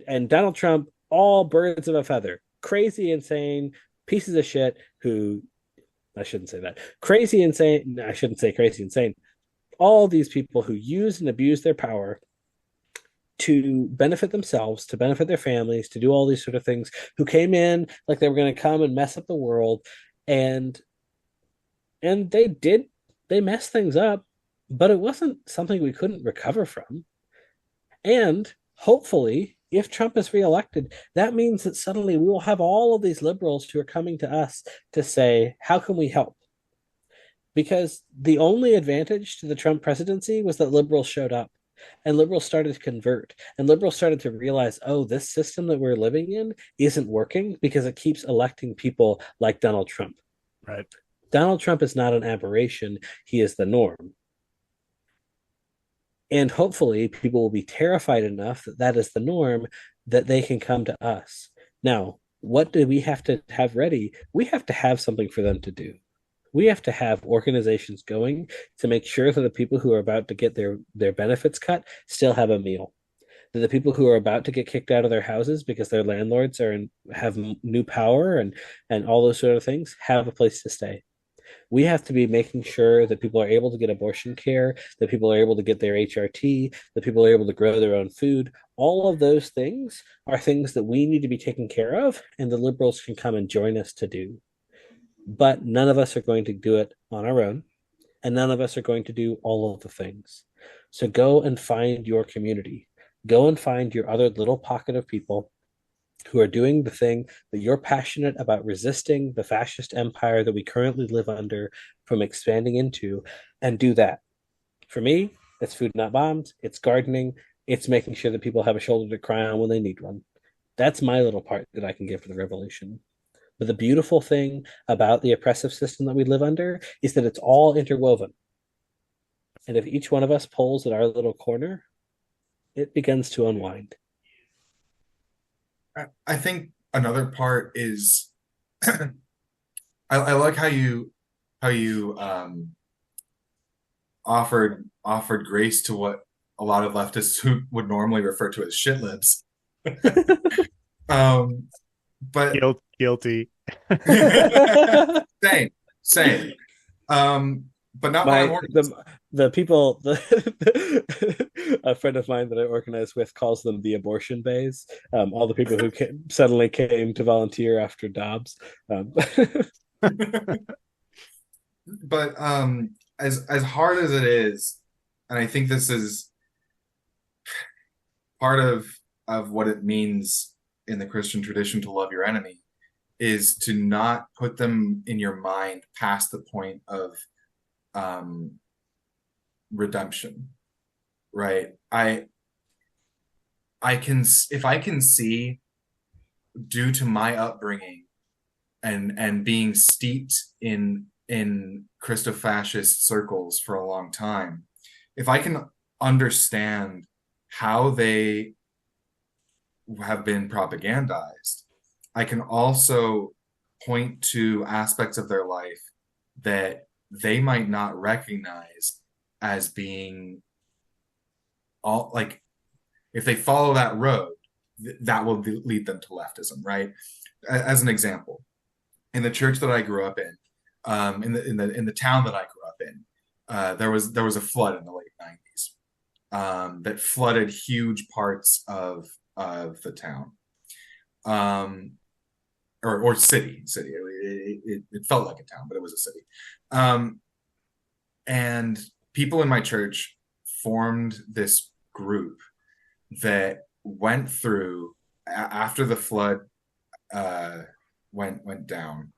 and Donald Trump, all birds of a feather. Crazy, insane pieces of shit who, I shouldn't say that. Crazy, insane. No, I shouldn't say crazy, insane. All these people who use and abuse their power to benefit themselves, to benefit their families, to do all these sort of things, who came in like they were going to come and mess up the world, and they messed things up, but it wasn't something we couldn't recover from. And hopefully, if Trump is reelected, that means that suddenly we will have all of these liberals who are coming to us to say, how can we help? Because the only advantage to the Trump presidency was that liberals showed up and liberals started to convert and liberals started to realize, oh, this system that we're living in isn't working because it keeps electing people like Donald Trump. Right. Donald Trump is not an aberration, he is the norm. And hopefully, people will be terrified enough that that is the norm that they can come to us. Now, what do we have to have ready? We have to have something for them to do. We have to have organizations going to make sure that the people who are about to get their benefits cut still have a meal. That the people who are about to get kicked out of their houses because their landlords have new power and all those sort of things have a place to stay. We have to be making sure that people are able to get abortion care, that people are able to get their HRT, that people are able to grow their own food. All of those things are things that we need to be taken care of, and the liberals can come and join us to do. But none of us are going to do it on our own, and none of us are going to do all of the things. So go and find your community. Go and find your other little pocket of people who are doing the thing that you're passionate about resisting the fascist empire that we currently live under from expanding into, and do that. For me, it's food not bombs, it's gardening, it's making sure that people have a shoulder to cry on when they need one. That's my little part that I can give to the revolution. But the beautiful thing about the oppressive system that we live under is that it's all interwoven. And if each one of us pulls at our little corner, it begins to unwind. I think another part is I like how you offered grace to what a lot of leftists who would normally refer to as shit libs. um, but Guilty. same, same. But not My what I'm organizing. the people a friend of mine that I organize with calls them the abortion bays. All the people who suddenly came to volunteer after Dobbs. But as hard as it is, and I think this is part of what it means in the Christian tradition to love your enemy, is to not put them in your mind past the point of redemption, right? I can, if I can see, due to my upbringing and being steeped in Christo-fascist circles for a long time, if I can understand how they have been propagandized, I can also point to aspects of their life that they might not recognize as being all, like, if they follow that road, that will lead them to leftism, right? As an example, in the church that I grew up in the town that I grew up in, there was a flood in the late 90s that flooded huge parts of the town, or city. It felt like a town, but it was a city. And people in my church formed this group that went through, after the flood went down.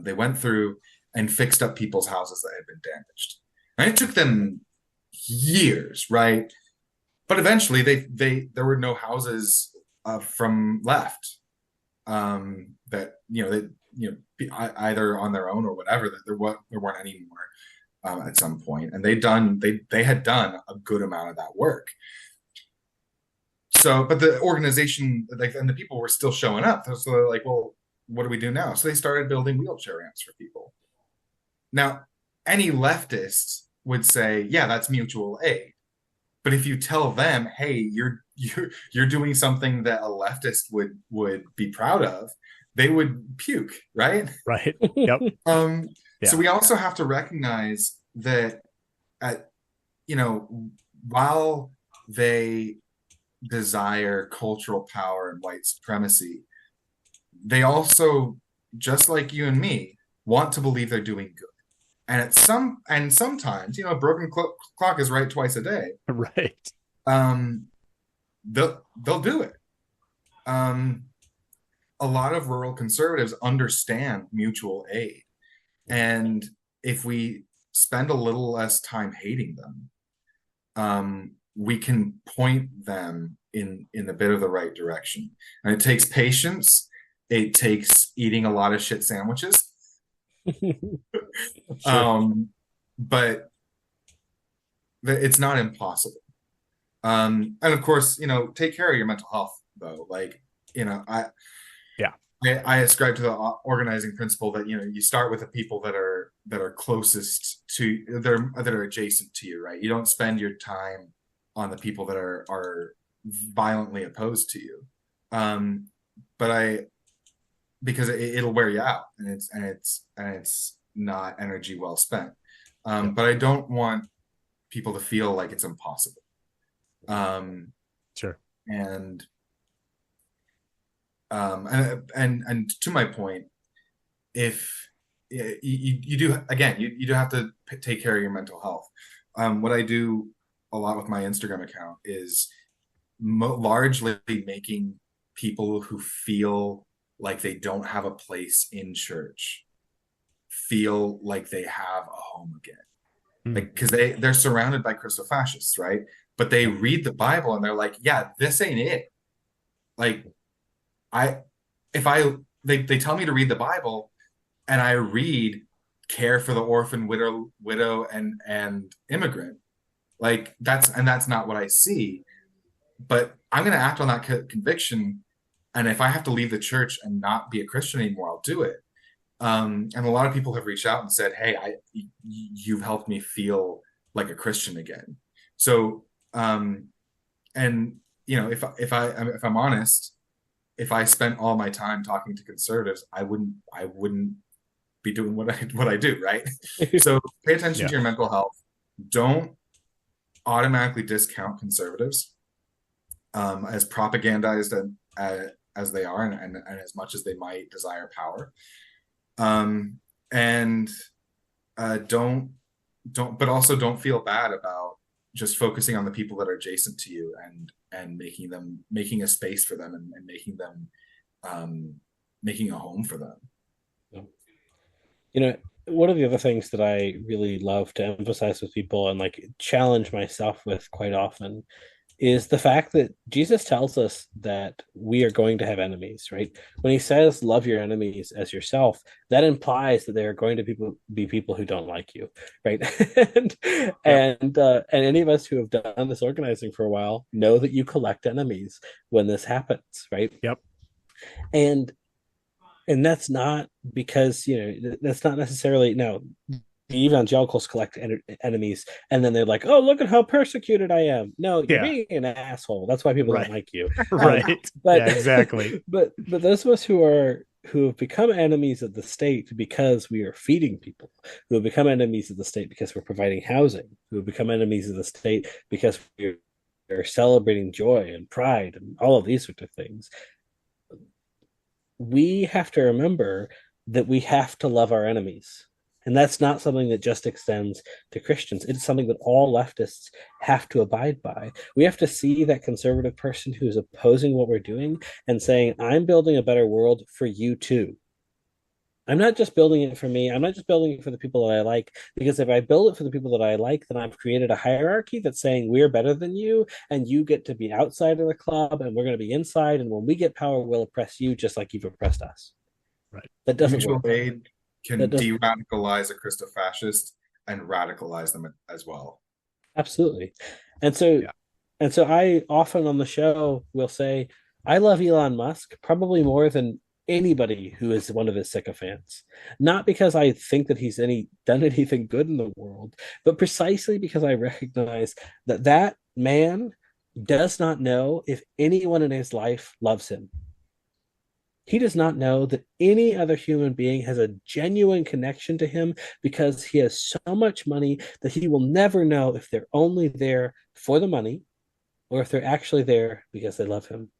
They went through and fixed up people's houses that had been damaged. And it took them years, right? But eventually, there were no houses from left that either on their own or whatever, that there weren't any more at some point, and they had done a good amount of that work. So, but the organization, like, and the people were still showing up. So they're like, well, what do we do now? So they started building wheelchair ramps for people. Now, any leftist would say, yeah, that's mutual aid. But if you tell them, hey, you're doing something that a leftist would be proud of, they would puke, right? Right. Yep. Yeah. Yeah. So we also have to recognize that, while they desire cultural power and white supremacy, they also, just like you and me, want to believe they're doing good. And sometimes, a broken clock is right twice a day. Right. um, they'll do it. Um, a lot of rural conservatives understand mutual aid, and if we spend a little less time hating them, we can point them in a bit of the right direction. And it takes patience. It takes eating a lot of shit sandwiches. Sure. But it's not impossible. And of course, take care of your mental health though. Like, you know, I Yeah. I ascribe to the organizing principle that you start with the people that are closest to that are adjacent to you, right? You don't spend your time on the people that are violently opposed to you, um, but because it'll wear you out, and it's not energy well spent. Yep. But I don't want people to feel like it's impossible. Um, Sure. and and to my point, if you do, again, you do have to take care of your mental health. What I do a lot with my Instagram account is largely making people who feel like they don't have a place in church feel like they have a home again. Mm. Like, because they're surrounded by Christofascists, right? But they Yep. read the Bible and they're like, yeah, this ain't it. Like, I if I they tell me to read the Bible, and I read care for the orphan, widow and immigrant. Like, that's not what I see. But I'm going to act on that conviction, and if I have to leave the church and not be a Christian anymore, I'll do it. And a lot of people have reached out and said, "Hey, you've helped me feel like a Christian again." So, and if I'm honest, if I spent all my time talking to conservatives, I wouldn't be doing what I do, right? So pay attention Yeah. to your mental health. Don't automatically discount conservatives, as propagandized as they are, and as much as they might desire power. And but also don't feel bad about just focusing on the people that are adjacent to you, and making a space for them, and making them making a home for them. You know, one of the other things that I really love to emphasize with people and like challenge myself with quite often is the fact that Jesus tells us that we are going to have enemies, right? When he says love your enemies as yourself, that implies that there are going to be people who don't like you, right? and Yep. and any of us who have done this organizing for a while know that you collect enemies when this happens, right? Yep. And that's not because that's not necessarily no, the evangelicals collect enemies and then they're like, oh, look at how persecuted I am. No, you're Yeah. being an asshole, that's why people don't Right. like you. Right. But Yeah, exactly. but those of us who have become enemies of the state because we are feeding people, who have become enemies of the state because we're providing housing, who have become enemies of the state because we're celebrating joy and pride and all of these sorts of things, we have to remember that we have to love our enemies. And that's not something that just extends to Christians. It's something that all leftists have to abide by. We have to see that conservative person who is opposing what we're doing and saying, I'm building a better world for you too. I'm not just building it for me. I'm not just building it for the people that I like. Because if I build it for the people that I like, then I've created a hierarchy that's saying we're better than you, and you get to be outside of the club, and we're going to be inside. And when we get power, we'll oppress you just like you've oppressed us. Right. That doesn't Mutual work. aid That can doesn't de-radicalize a Christofascist and radicalize them as well. absolutely. And so Yeah. and so I often on the show will say, I love Elon Musk probably more than anybody who is one of his sycophants. Not because I think that he's done anything good in the world, but precisely because I recognize that that man does not know if anyone in his life loves him. He does not know that any other human being has a genuine connection to him because he has so much money that he will never know if they're only there for the money or if they're actually there because they love him.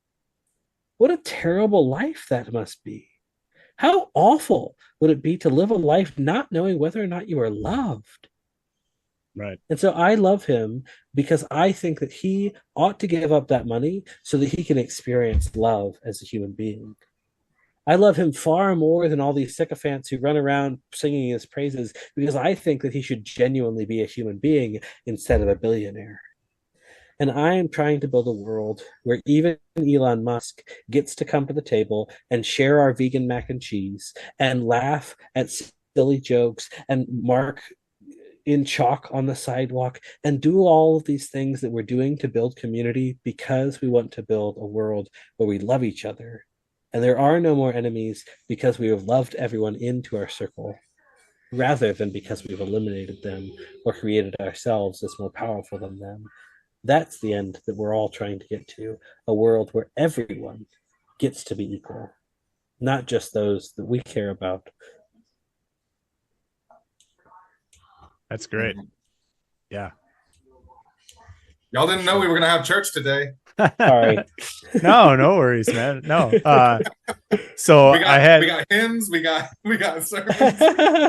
What a terrible life that must be. How awful would it be to live a life not knowing whether or not you are loved? Right. And so I love him because I think that he ought to give up that money so that he can experience love as a human being. I love him far more than all these sycophants who run around singing his praises because I think that he should genuinely be a human being instead of a billionaire. And I am trying to build a world where even Elon Musk gets to come to the table and share our vegan mac and cheese and laugh at silly jokes and mark in chalk on the sidewalk and do all of these things that we're doing to build community because we want to build a world where we love each other. And there are no more enemies because we have loved everyone into our circle rather than because we've eliminated them or created ourselves as more powerful than them. That's the end that we're all trying to get to, a world where everyone gets to be equal, not just those that we care about. That's great. Yeah. Y'all didn't know we were gonna have church today. Sorry. No worries, man. No. So we got hymns, we got sermons.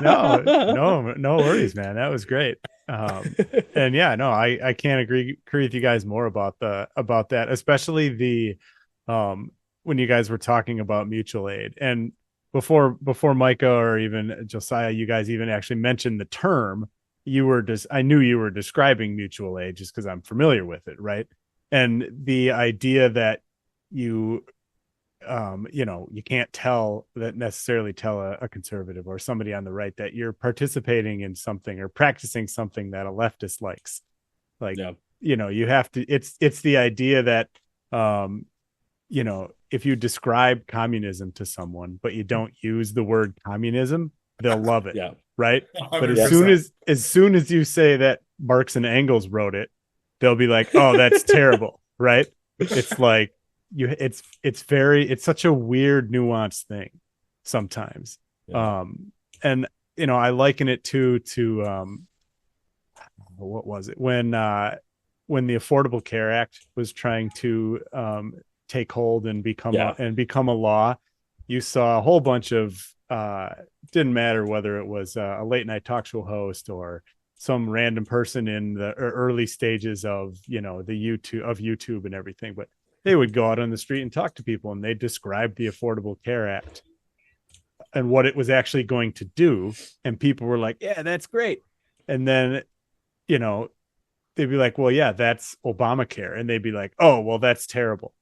No worries, man. That was great. And yeah, no, I can't agree with you guys more about that, especially the when you guys were talking about mutual aid. And before Micah or even Josiah, you guys even actually mentioned the term. I knew you were describing mutual aid just because I'm familiar with it, right? And the idea that you can't necessarily tell a conservative or somebody on the right that you're participating in something or practicing something that a leftist likes. Like, Yeah. You have to, it's the idea that, if you describe communism to someone, but you don't use the word communism, they'll love it. Yeah. Right. 100%. But as soon as you say that Marx and Engels wrote it, they'll be like, oh, that's terrible. Right. It's like, it's such a weird nuanced thing sometimes. Yeah. And I liken it to what was it when the Affordable Care Act was trying to take hold and become a law. You saw a whole bunch of didn't matter whether it was a late night talk show host or some random person in the early stages of YouTube and everything, but they would go out on the street and talk to people, and they described the Affordable Care Act and what it was actually going to do. And people were like, yeah, that's great. And then, they'd be like, well, yeah, that's Obamacare. And they'd be like, oh, well, that's terrible.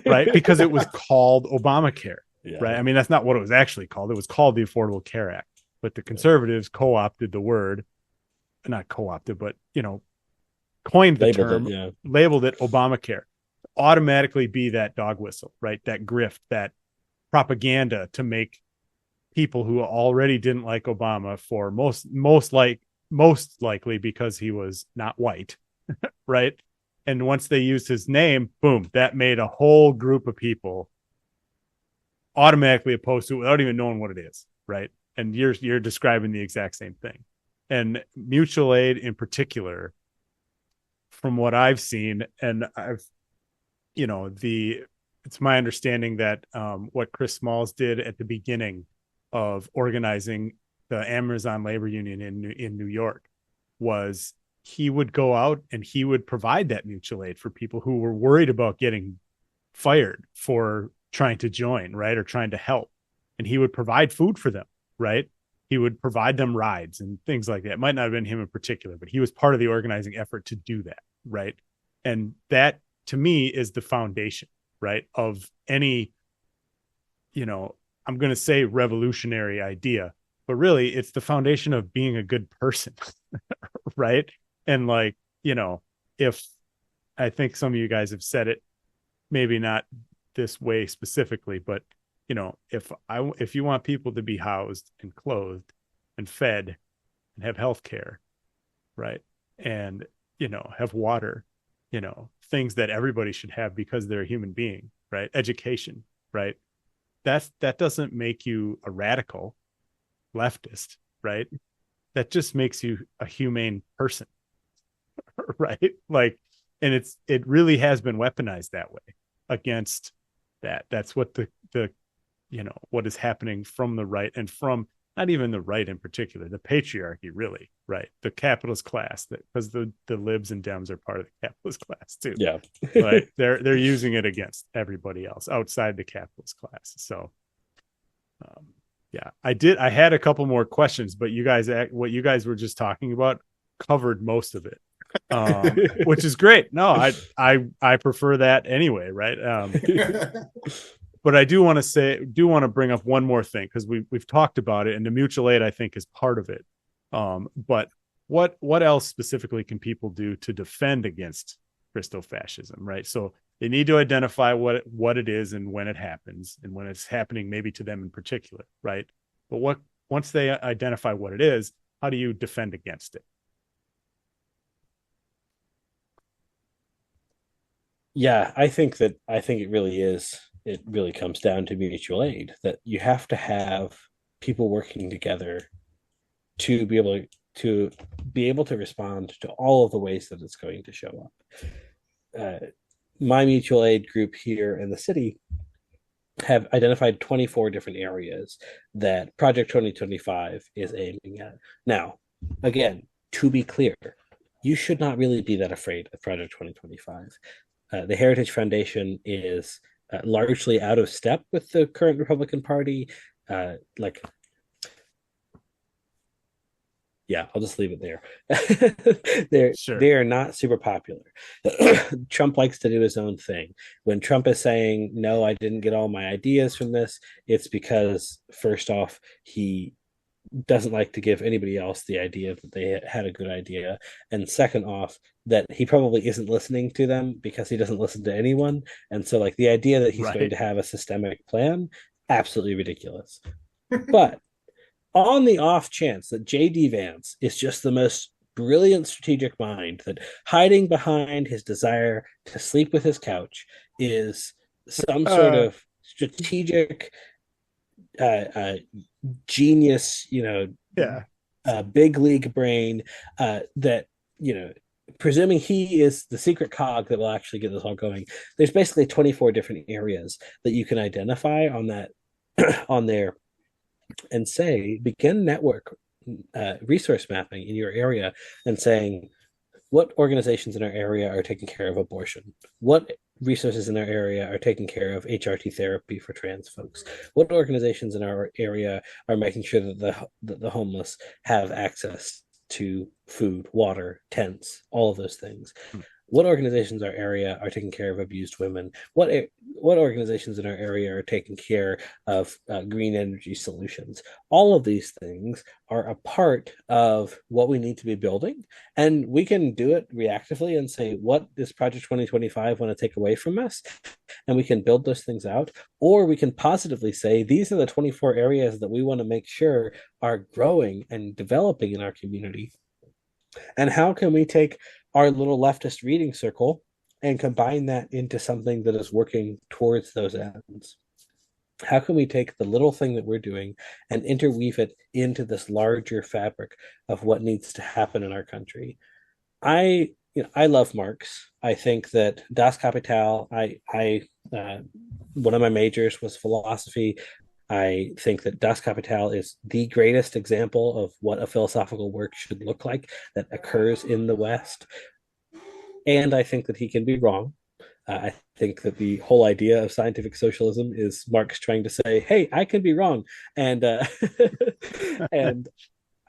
Right. Because it was called Obamacare. Yeah. Right. I mean, that's not what it was actually called. It was called the Affordable Care Act, but the conservatives co-opted the word, not co-opted, but, coined the term, labeled it Obamacare. Automatically be that dog whistle, right? That grift, that propaganda to make people who already didn't like Obama for most likely because he was not white, right? And once they used his name, boom, that made a whole group of people automatically opposed to it without even knowing what it is, right? And you're describing the exact same thing. And mutual aid in particular, from what I've seen, and it's my understanding that what Chris Smalls did at the beginning of organizing the Amazon labor union in New York was he would go out and he would provide that mutual aid for people who were worried about getting fired for trying to join, right, or trying to help. And he would provide food for them, right? He would provide them rides and things like that. It might not have been him in particular, but he was part of the organizing effort to do that, right? And that, to me, is the foundation, right, of any, I'm going to say revolutionary idea, but really it's the foundation of being a good person, right? And if I think some of you guys have said it, maybe not this way specifically, but if you want people to be housed and clothed and fed and have health care, right, and have water, things that everybody should have because they're a human being, right, education, right, that doesn't make you a radical leftist, right? That just makes you a humane person, right? Like, and it really has been weaponized that way against that. That's what the what is happening from the right and from not even the right in particular, the patriarchy, really, right? The capitalist class, that because the libs and Dems are part of the capitalist class too. Yeah. Right? They're using it against everybody else outside the capitalist class. So yeah, I had a couple more questions, but what you guys were just talking about covered most of it. Which is great. No, I prefer that anyway, right? But I do want to bring up one more thing, because we've talked about it, and the mutual aid I think is part of it. But what else specifically can people do to defend against Christofascism, right? So they need to identify what it is and when it happens, and when it's happening maybe to them in particular, right? But once they identify what it is, how do you defend against it? Yeah, I think it really is. It really comes down to mutual aid, that you have to have people working together to be able to respond to all of the ways that it's going to show up. My mutual aid group here in the city have identified 24 different areas that Project 2025 is aiming at. Now, again, to be clear, you should not really be that afraid of Project 2025. The Heritage Foundation is largely out of step with the current Republican Party. Yeah, I'll just leave it there. They are not super popular. Trump likes to do his own thing. When Trump is saying, no, I didn't get all my ideas from this, it's because, first off, he doesn't like to give anybody else the idea that they had a good idea. And second off, that he probably isn't listening to them because he doesn't listen to anyone. And so, like, the idea that he's going to have a systemic plan, absolutely ridiculous. But on the off chance that J.D. Vance is just the most brilliant strategic mind, that hiding behind his desire to sleep with his couch is some sort of strategic genius, big league brain, that, presuming he is the secret cog that will actually get this all going, there's basically 24 different areas that you can identify on that on there, and say, begin network resource mapping in your area, and saying, what organizations in our area are taking care of abortion? What resources in our area are taking care of HRT therapy for trans folks? What organizations in our area are making sure that the homeless have access to food, water, tents, all of those things? What organizations in our area are taking care of abused women? What organizations in our area are taking care of green energy solutions? All of these things are a part of what we need to be building, and we can do it reactively and say, what does Project 2025 want to take away from us? And we can build those things out, or we can positively say, these are the 24 areas that we want to make sure are growing and developing in our community. And how can we take our little leftist reading circle and combine that into something that is working towards those ends? How can we take the little thing that we're doing and interweave it into this larger fabric of what needs to happen in our country? I love Marx. I think that Das Kapital, one of my majors was philosophy. I think that Das Kapital is the greatest example of what a philosophical work should look like that occurs in the West. And I think that he can be wrong. I think that the whole idea of scientific socialism is Marx trying to say, hey, I can be wrong. And and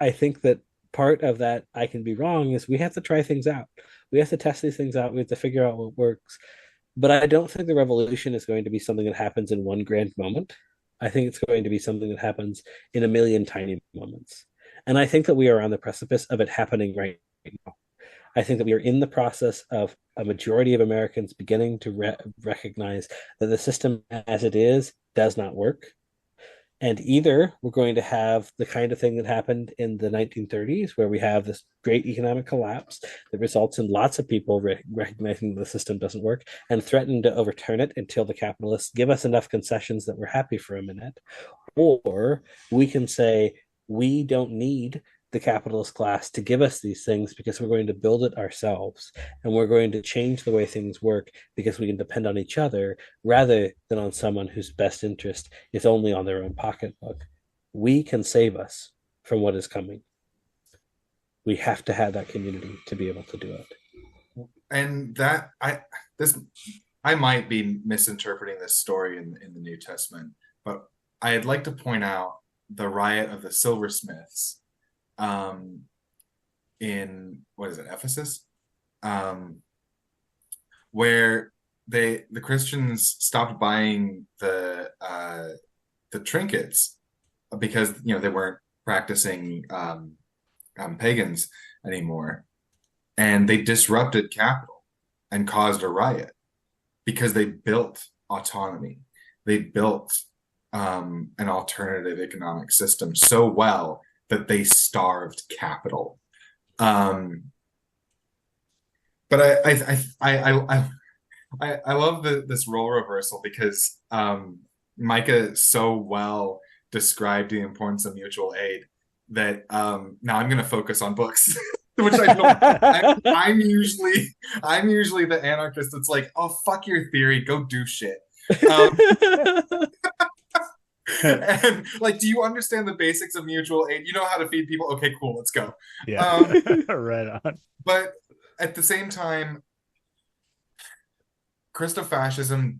I think that part of that I can be wrong is we have to try things out. We have to test these things out. We have to figure out what works. But I don't think the revolution is going to be something that happens in one grand moment. I think it's going to be something that happens in a million tiny moments. And I think that we are on the precipice of it happening right now. I think that we are in the process of a majority of Americans beginning to recognize that the system as it is does not work. And either we're going to have the kind of thing that happened in the 1930s, where we have this great economic collapse that results in lots of people recognizing the system doesn't work and threatening to overturn it until the capitalists give us enough concessions that we're happy for a minute. Or we can say, we don't need the capitalist class to give us these things because we're going to build it ourselves, and we're going to change the way things work because we can depend on each other rather than on someone whose best interest is only on their own pocketbook. we can save us from what is coming. We have to have that community to be able to do it. And this I might be misinterpreting this story in the New Testament, but I'd like to point out the riot of the silversmiths in what is it, Ephesus, where the Christians stopped buying the trinkets because they weren't practicing pagans anymore, and they disrupted capital and caused a riot because they built autonomy. They built an alternative economic system so well that they starved capital. But I love this role reversal because Micah so well described the importance of mutual aid that now I'm going to focus on books. Which I don't. I'm usually the anarchist that's like, oh, fuck your theory, go do shit. And like, do you understand the basics of mutual aid? You know how to feed people? Okay, cool, let's go. Yeah, right on. But at the same time, Christofascism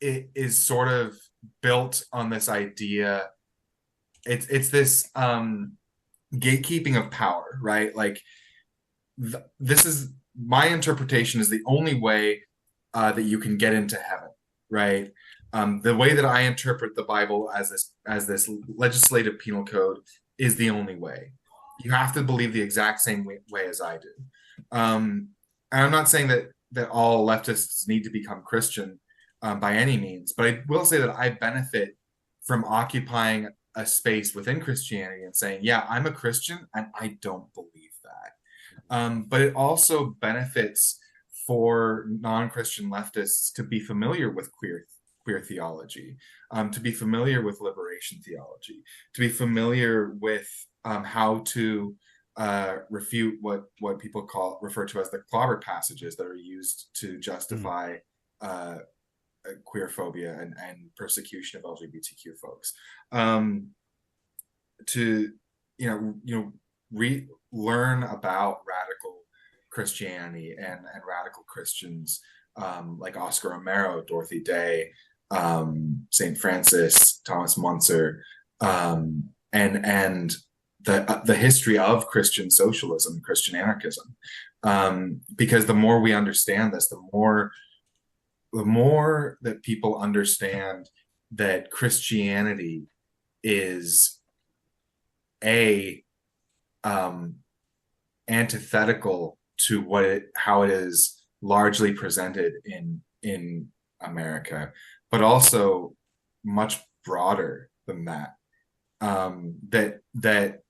is sort of built on this idea. It's this gatekeeping of power, right? Like this is my interpretation is the only way that you can get into heaven, right? The way that I interpret the Bible as this legislative penal code is the only way. You have to believe the exact same way as I do. And I'm not saying that all leftists need to become Christian by any means, but I will say that I benefit from occupying a space within Christianity and saying, yeah, I'm a Christian and I don't believe that. But it also benefits for non-Christian leftists to be familiar with queer theology, to be familiar with liberation theology, to be familiar with how to refute what people refer to as the clobber passages that are used to justify queer phobia and persecution of LGBTQ folks. To learn about radical Christianity and radical Christians like Oscar Romero, Dorothy Day, Saint Francis, Thomas Muntzer, and the history of Christian socialism, Christian anarchism, because the more we understand this, the more that people understand that Christianity is antithetical to how it is largely presented in America, but also much broader than that. That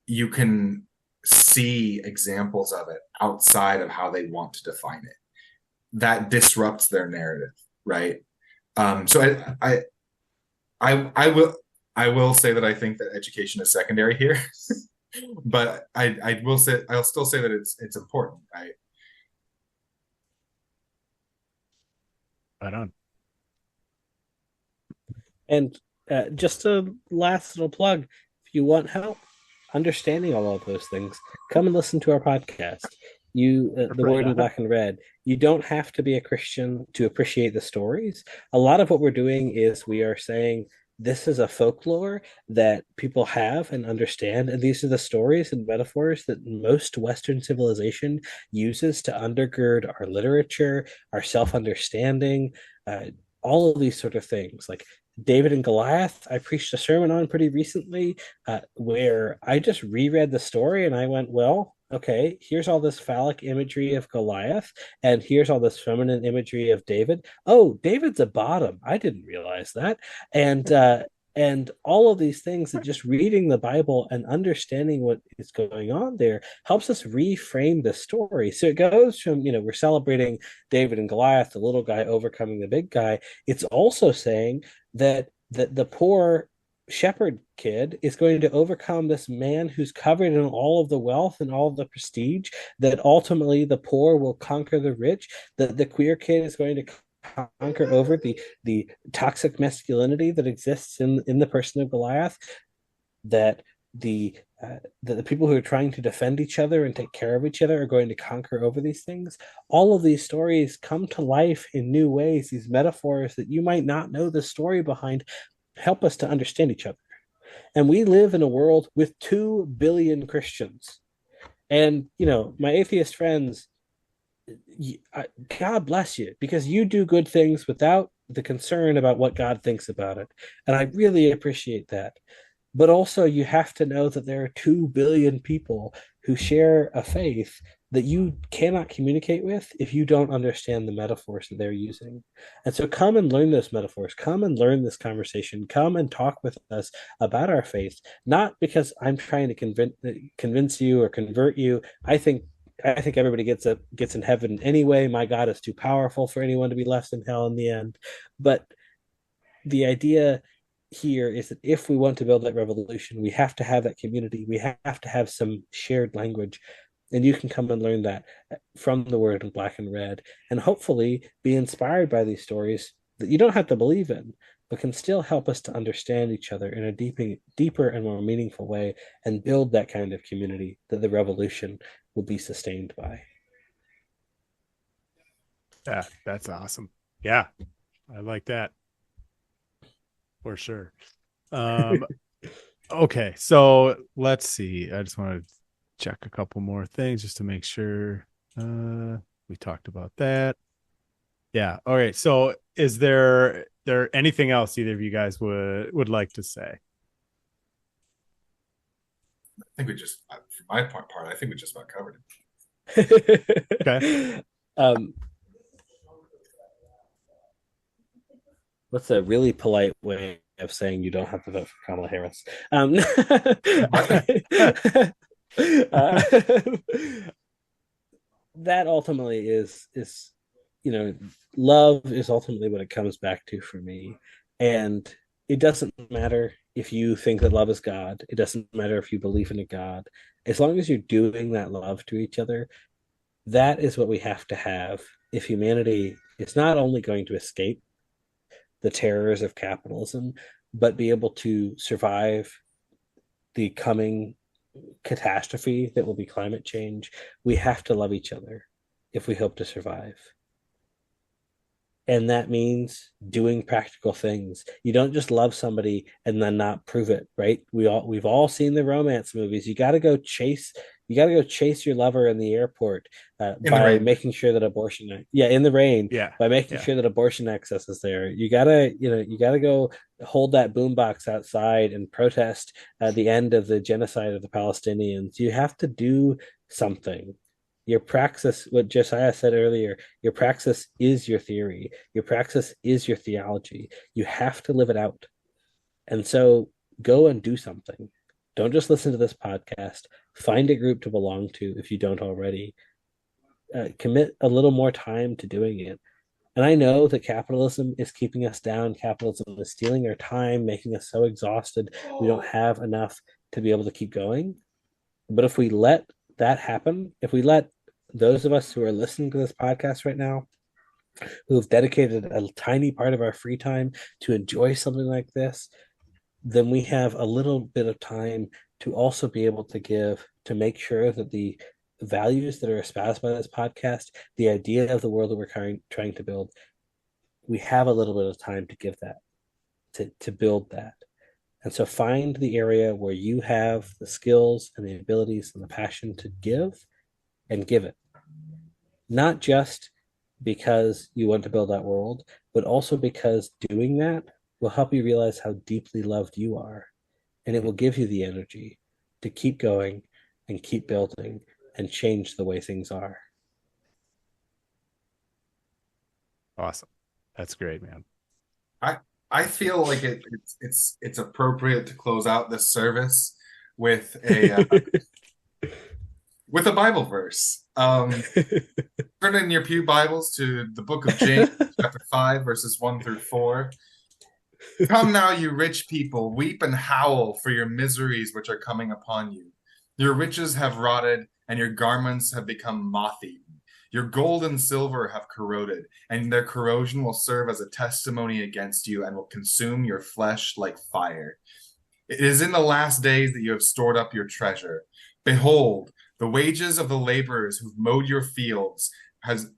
you can see examples of it outside of how they want to define it. That disrupts their narrative, right? So I will say that I think that education is secondary here, but I'll still say that it's important, right? Right on. And just a last little plug, if you want help understanding all of those things, come and listen to our podcast. The Word in Black and Red. You don't have to be a Christian to appreciate the stories. A lot of what we're doing is we are saying this is a folklore that people have and understand, and these are the stories and metaphors that most Western civilization uses to undergird our literature, our self-understanding, all of these sort of things. Like David and Goliath, I preached a sermon on pretty recently where I just reread the story and I went, well, okay, here's all this phallic imagery of Goliath, and here's all this feminine imagery of David. Oh, David's a bottom. I didn't realize that. And all of these things that just reading the Bible and understanding what is going on there helps us reframe the story. So it goes from, we're celebrating David and Goliath, the little guy overcoming the big guy. It's also saying that the poor shepherd kid is going to overcome this man who's covered in all of the wealth and all of the prestige, that ultimately the poor will conquer the rich, that the queer kid is going to conquer over the toxic masculinity that exists in the person of Goliath, that the the people who are trying to defend each other and take care of each other are going to conquer over these things. All of these stories come to life in new ways. These metaphors that you might not know the story behind help us to understand each other. And we live in a world with 2 billion Christians. And, my atheist friends, God bless you, because you do good things without the concern about what God thinks about it. And I really appreciate that. But also, you have to know that there are 2 billion people who share a faith that you cannot communicate with if you don't understand the metaphors that they're using. And so come and learn those metaphors. Come and learn this conversation. Come and talk with us about our faith, not because I'm trying to convince you or convert you. I think everybody gets in heaven anyway. My God is too powerful for anyone to be left in hell in the end. But the idea here is that if we want to build that revolution, we have to have that community. We have to have some shared language. And you can come and learn that from the word in black and red, and hopefully be inspired by these stories that you don't have to believe in, but can still help us to understand each other in a deeper and more meaningful way, and build that kind of community that the revolution will be sustained by. Yeah, that's awesome. Yeah, I like that for sure. Okay, so let's see. I just want to check a couple more things just to make sure we talked about that. Yeah. All right. So is there anything else either of you guys would like to say? I think we just, for my part, I think we just about covered it. Okay. What's a really polite way of saying you don't have to vote for Kamala Harris? That ultimately is love is ultimately what it comes back to for me. And it doesn't matter if you think that love is God. It doesn't matter if you believe in a God. As long as you're doing that love to each other, that is what we have to have if humanity is not only going to escape the terrors of capitalism, but be able to survive the coming catastrophe that will be climate change. We have to love each other if we hope to survive. And that means doing practical things. You don't just love somebody and then not prove it, right? We've all seen the romance movies. You got to go chase your lover in the airport by making sure that in the rain, by making sure that abortion access is there. You gotta go hold that boombox outside and protest the end of the genocide of the Palestinians. You have to do something. Your praxis, what Josiah said earlier, your praxis is your theory. Your praxis is your theology. You have to live it out. And so go and do something. Don't just listen to this podcast. Find a group to belong to if you don't already. Commit a little more time to doing it. And I know that capitalism is keeping us down. Capitalism is stealing our time, making us so exhausted. We don't have enough to be able to keep going. But if we let that happen, if we let those of us who are listening to this podcast right now, who have dedicated a tiny part of our free time to enjoy something like this, then we have a little bit of time to also be able to give, to make sure that the values that are espoused by this podcast, the idea of the world that we're trying to build, we have a little bit of time to give that, to build that. And so find the area where you have the skills and the abilities and the passion to give, and give it. Not just because you want to build that world, but also because doing that will help you realize how deeply loved you are. And it will give you the energy to keep going and keep building and change the way things are. Awesome. That's great, man. I feel like it's appropriate to close out this service with a with a Bible verse. Turn in your pew Bibles to the book of James, chapter 5, verses 1 through 4. Come now, you rich people, weep and howl for your miseries which are coming upon you. Your riches have rotted, and your garments have become moth-eaten. Your gold and silver have corroded, and their corrosion will serve as a testimony against you and will consume your flesh like fire. It is in the last days that you have stored up your treasure. Behold, the wages of the laborers who've mowed your fields has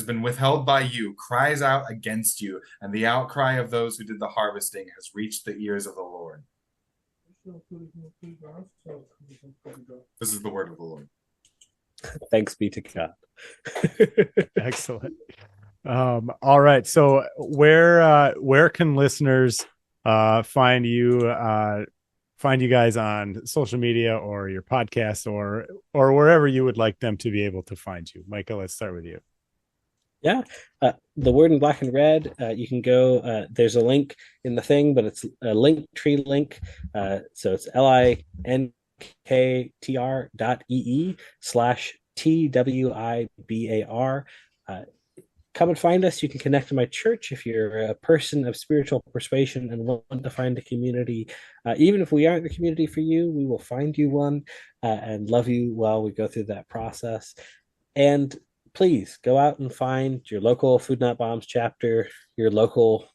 been withheld by you, cries out against you, and the outcry of those who did the harvesting has reached the ears of the Lord. This is the word of the Lord. Thanks be to God. Excellent. All right. So where can listeners find you guys on social media or your podcast or wherever you would like them to be able to find you? Micah, let's start with you. Yeah, the word in black and red. You can go. There's a link in the thing, but it's a Linktree link. So it's linktr.ee/TWIBAR. Come and find us. You can connect to my church if you're a person of spiritual persuasion and want to find a community. Even if we aren't the community for you, we will find you one and love you while we go through that process. And please go out and find your local Food Not Bombs chapter, your local.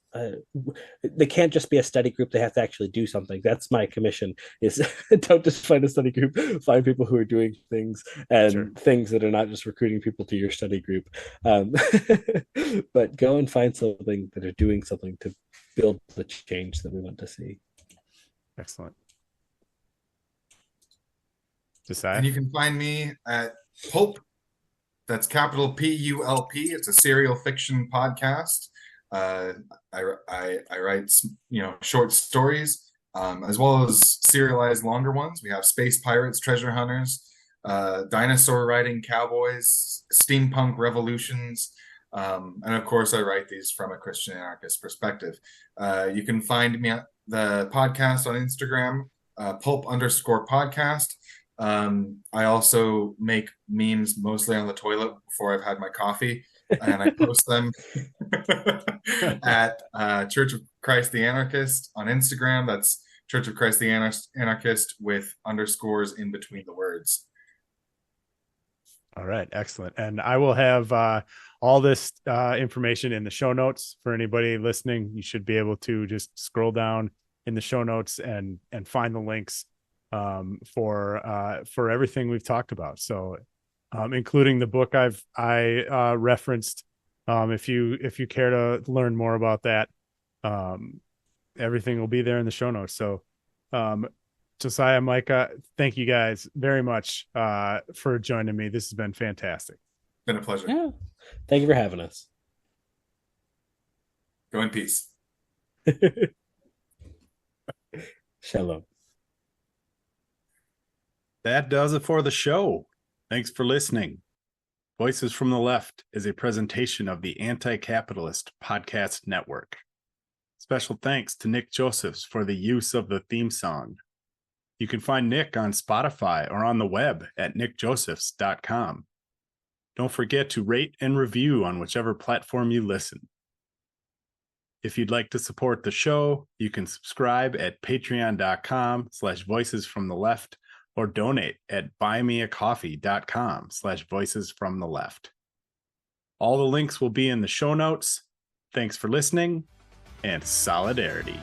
They can't just be a study group. They have to actually do something. That's my commission: is don't just find a study group. Find people who are doing things and things that are not just recruiting people to your study group. But go and find something that are doing something to build the change that we want to see. Excellent. Josiah? And you can find me at PULP. That's capital PULP. It's a serial fiction podcast. I write short stories as well as serialized longer ones. We have space pirates, treasure hunters, dinosaur riding cowboys, steampunk revolutions, and of course I write these from a Christian anarchist perspective. You can find me at the podcast on Instagram, pulp_podcast. I also make memes mostly on the toilet before I've had my coffee, and I post them at Church of Christ the Anarchist on Instagram. That's Church of Christ the Anarchist with underscores in between the words. All right, excellent. And I will have all this information in the show notes for anybody listening. You should be able to just scroll down in the show notes and find the links for everything we've talked about. So including the book I referenced. If you care to learn more about that, everything will be there in the show notes. So Josiah, Micah, thank you guys very much for joining me. This has been fantastic. It's been a pleasure. Yeah. Thank you for having us. Go in peace. Shalom. That does it for the show. Thanks for listening. Voices from the Left is a presentation of the Anti-Capitalist Podcast Network. Special thanks to Nick Josephs for the use of the theme song. You can find Nick on Spotify or on the web at nickjosephs.com. Don't forget to rate and review on whichever platform you listen. If you'd like to support the show, you can subscribe at patreon.com/voicesfromtheleft or donate at buymeacoffee.com/voicesfromtheleft. All the links will be in the show notes. Thanks for listening, and solidarity.